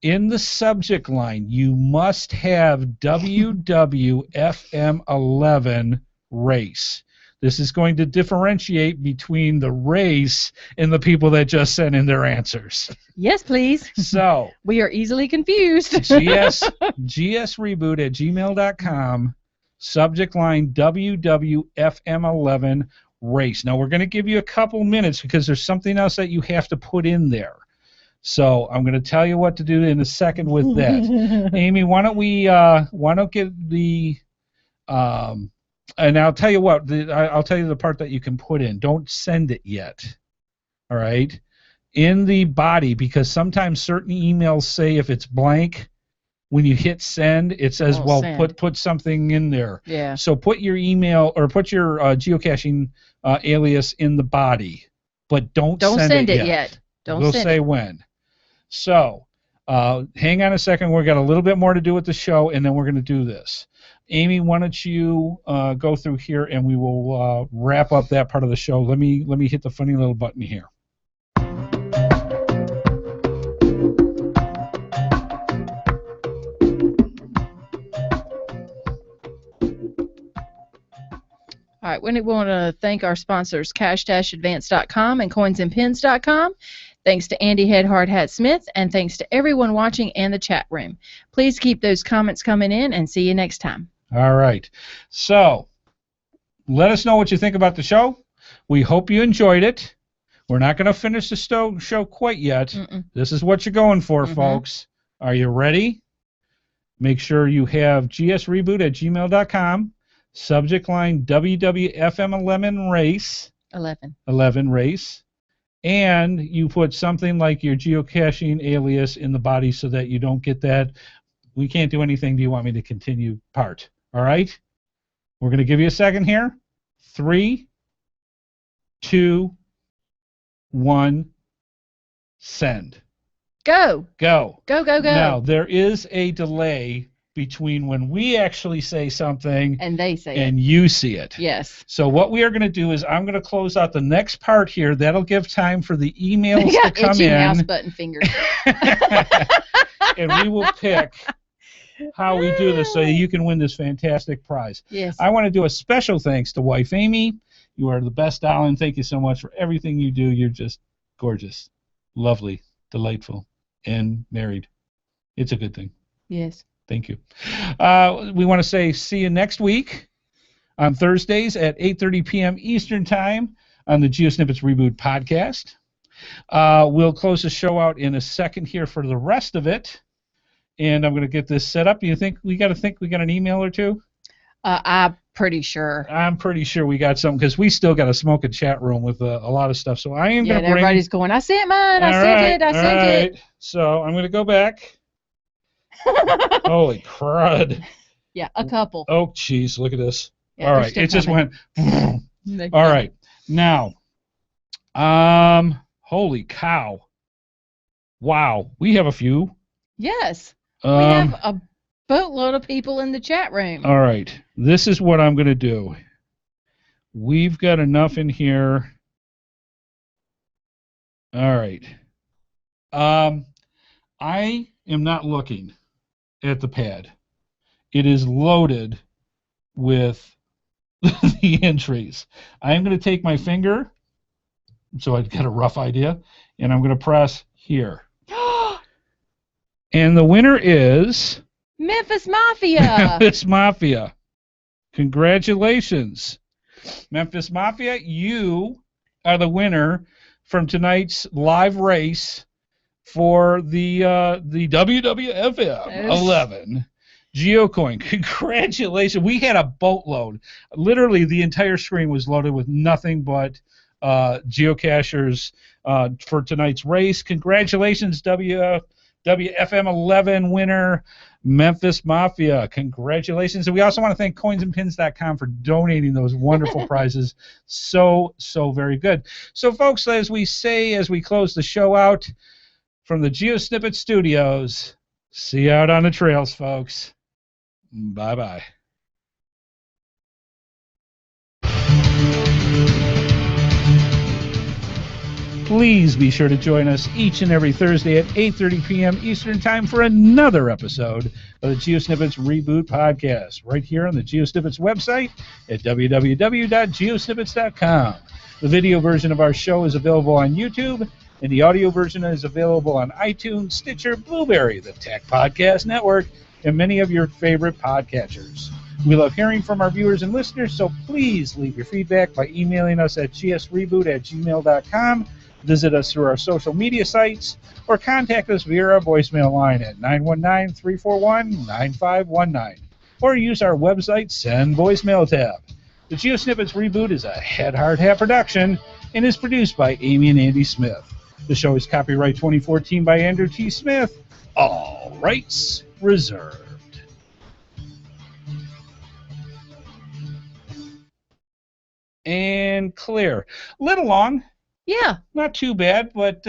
In the subject line, you must have WWFM 11 race. This is going to differentiate between the race and the people that just sent in their answers. Yes, please. So we are easily confused. gsreboot@gmail.com. Subject line WWFM 11 race. Now we're going to give you a couple minutes because there's something else that you have to put in there. So I'm going to tell you what to do in a second with that. Amy, why don't get the and I'll tell you what, I'll tell you the part that you can put in. Don't send it yet. All right? In the body, because sometimes certain emails say if it's blank, when you hit send, it says, put something in there. Yeah. So put your email or put your geocaching alias in the body, but don't send it yet. We'll say when. So hang on a second. We've got a little bit more to do with the show, and then we're going to do this. Amy, why don't you go through here, and we will wrap up that part of the show. Let me hit the funny little button here. All right, we want to thank our sponsors, cash-advance.com and coinsandpins.com. Thanks to Andy Headhard Smith, and thanks to everyone watching and the chat room. Please keep those comments coming in, and see you next time. All right. So let us know what you think about the show. We hope you enjoyed it. We're not going to finish the show quite yet. This is what you're going for, folks. Are you ready? Make sure you have gsreboot@gmail.com. Subject line WWFM 11 race. 11 race. And you put something like your geocaching alias in the body so that you don't get that "we can't do anything, do you want me to continue" part. All right? We're going to give you a second here. 3, 2, 1, send. Go. Go. Go, go, go. Now, there is a delay between when we actually say something and they say and you see it. Yes. So what we are going to do is I'm going to close out the next part here. That'll give time for the emails to come itchy in. mouse button fingers. And we will pick how we do this so you can win this fantastic prize. Yes. I want to do a special thanks to wife Amy. You are the best, darling. Thank you so much for everything you do. You're just gorgeous, lovely, delightful, and married. It's a good thing. Yes. Thank you. We want to say see you next week on Thursdays at 8:30 p.m. Eastern Time on the GeoSnippits Reboot Podcast. We'll close the show out in a second here for the rest of it, and I'm going to get this set up. You think we got an email or two? I'm pretty sure. I'm pretty sure we got something because we still got a smoking chat room with a lot of stuff. So I am going to bring. Everybody's going. I sent mine. I sent it. So I'm going to go back. Holy crud. Yeah, a couple. Oh, jeez, look at this. Yeah, all right, it just went. All right, now, holy cow. Wow, we have a few. Yes, we have a boatload of people in the chat room. All right, this is what I'm going to do. We've got enough in here. All right. I am not looking at the pad. It is loaded with the entries. I'm going to take my finger, so I've got a rough idea, and I'm going to press here. And the winner is Memphis Mafia. Memphis Mafia. Congratulations. Memphis Mafia, you are the winner from tonight's live race for the WWFM 11 GeoCoin. Congratulations. We had a boatload. Literally, the entire screen was loaded with nothing but geocachers for tonight's race. Congratulations, WFM 11 winner, Memphis Mafia. Congratulations. And we also want to thank coinsandpins.com for donating those wonderful prizes. So very good. So, folks, as we say as we close the show out from the GeoSnippets Studios, see you out on the trails, folks. Bye-bye. Please be sure to join us each and every Thursday at 8:30 p.m. Eastern Time for another episode of the GeoSnippits Reboot Podcast, right here on the GeoSnippits website at www.geosnippits.com. The video version of our show is available on YouTube, and the audio version is available on iTunes, Stitcher, Blueberry, the Tech Podcast Network, and many of your favorite podcatchers. We love hearing from our viewers and listeners, so please leave your feedback by emailing us at gsreboot@gmail.com, visit us through our social media sites, or contact us via our voicemail line at 919-341-9519, or use our website Send Voicemail tab. The GeoSnippits Reboot is a Head Hard Hat production and is produced by Amy and Andy Smith. The show is copyright 2014 by Andrew T. Smith. All rights reserved. And clear. Little long. Yeah. Not too bad, but,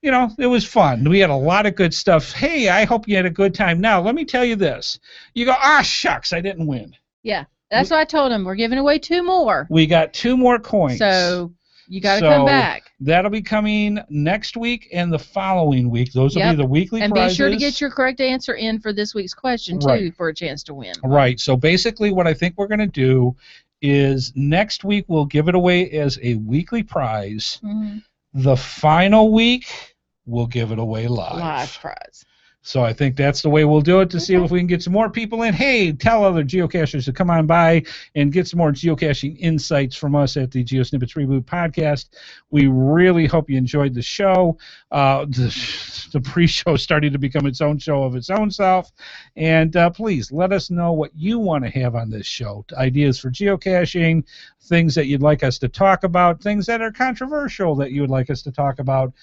it was fun. We had a lot of good stuff. Hey, I hope you had a good time. Now, let me tell you this. You go, shucks, I didn't win. Yeah. That's what I told him. We're giving away 2 more. We got 2 more coins. So you got to come back. That'll be coming next week and the following week. Those will be the weekly prizes. And be sure to get your correct answer in for this week's question, too, for a chance to win. Right. So basically what I think we're going to do is next week we'll give it away as a weekly prize. Mm-hmm. The final week we'll give it away live. Live prize. So I think that's the way we'll do it to see if we can get some more people in. Hey, tell other geocachers to come on by and get some more geocaching insights from us at the GeoSnippits Reboot Podcast. We really hope you enjoyed the show. The pre-show is starting to become its own show of its own self. And please let us know what you want to have on this show. Ideas for geocaching, things that you'd like us to talk about, things that are controversial that you would like us to talk about.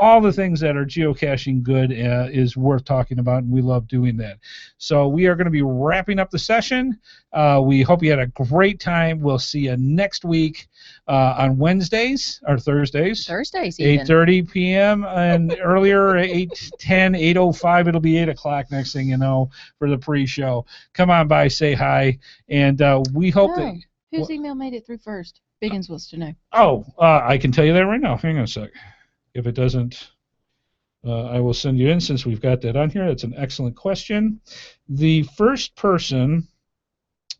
All the things that are geocaching good is worth talking about, and we love doing that. So we are going to be wrapping up the session. We hope you had a great time. We'll see you next week on Wednesdays or Thursdays. Thursdays, even. 8:30 p.m. and earlier, 8:10, 8:05. It'll be 8 o'clock next thing you know for the pre-show. Come on by, say hi, and we hope that... Whose email made it through first? Biggins wants to know. I can tell you that right now. Hang on a sec. If it doesn't, I will send you in since we've got that on here. That's an excellent question. The first person,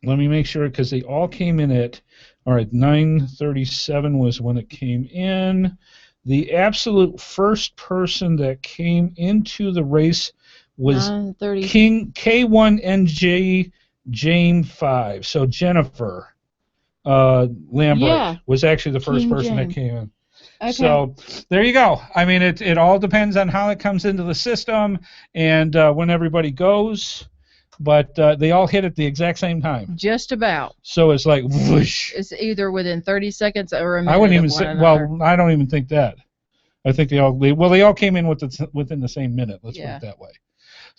let me make sure because they all came in at, 9:37 was when it came in. The absolute first person that came into the race was King K1NJ James 5. So Jennifer Lambert was actually the first person that came in. Okay. So there you go. I mean, it all depends on how it comes into the system and when everybody goes, but they all hit at the exact same time. Just about. So it's like whoosh. It's either within 30 seconds or a minute. I wouldn't even say. Well, I don't even think that. I think they all came in within the same minute. Let's put it that way.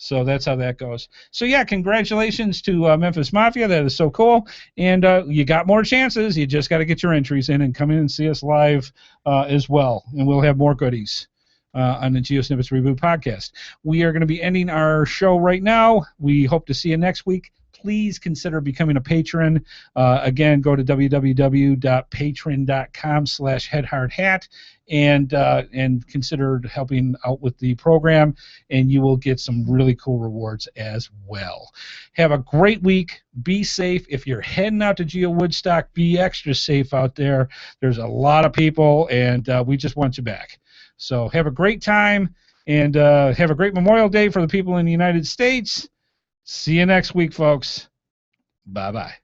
So that's how that goes. So, yeah, congratulations to Memphis Mafia. That is so cool. And you got more chances. You just got to get your entries in and come in and see us live as well. And we'll have more goodies on the GeoSnippits Reboot Podcast. We are going to be ending our show right now. We hope to see you next week. Please consider becoming a patron. Again, go to www.patreon.com/headhardhat and consider helping out with the program, and you will get some really cool rewards as well. Have a great week. Be safe. If you're heading out to Geo Woodstock, be extra safe out there. There's a lot of people, and we just want you back. So have a great time, and have a great Memorial Day for the people in the United States. See you next week, folks. Bye-bye.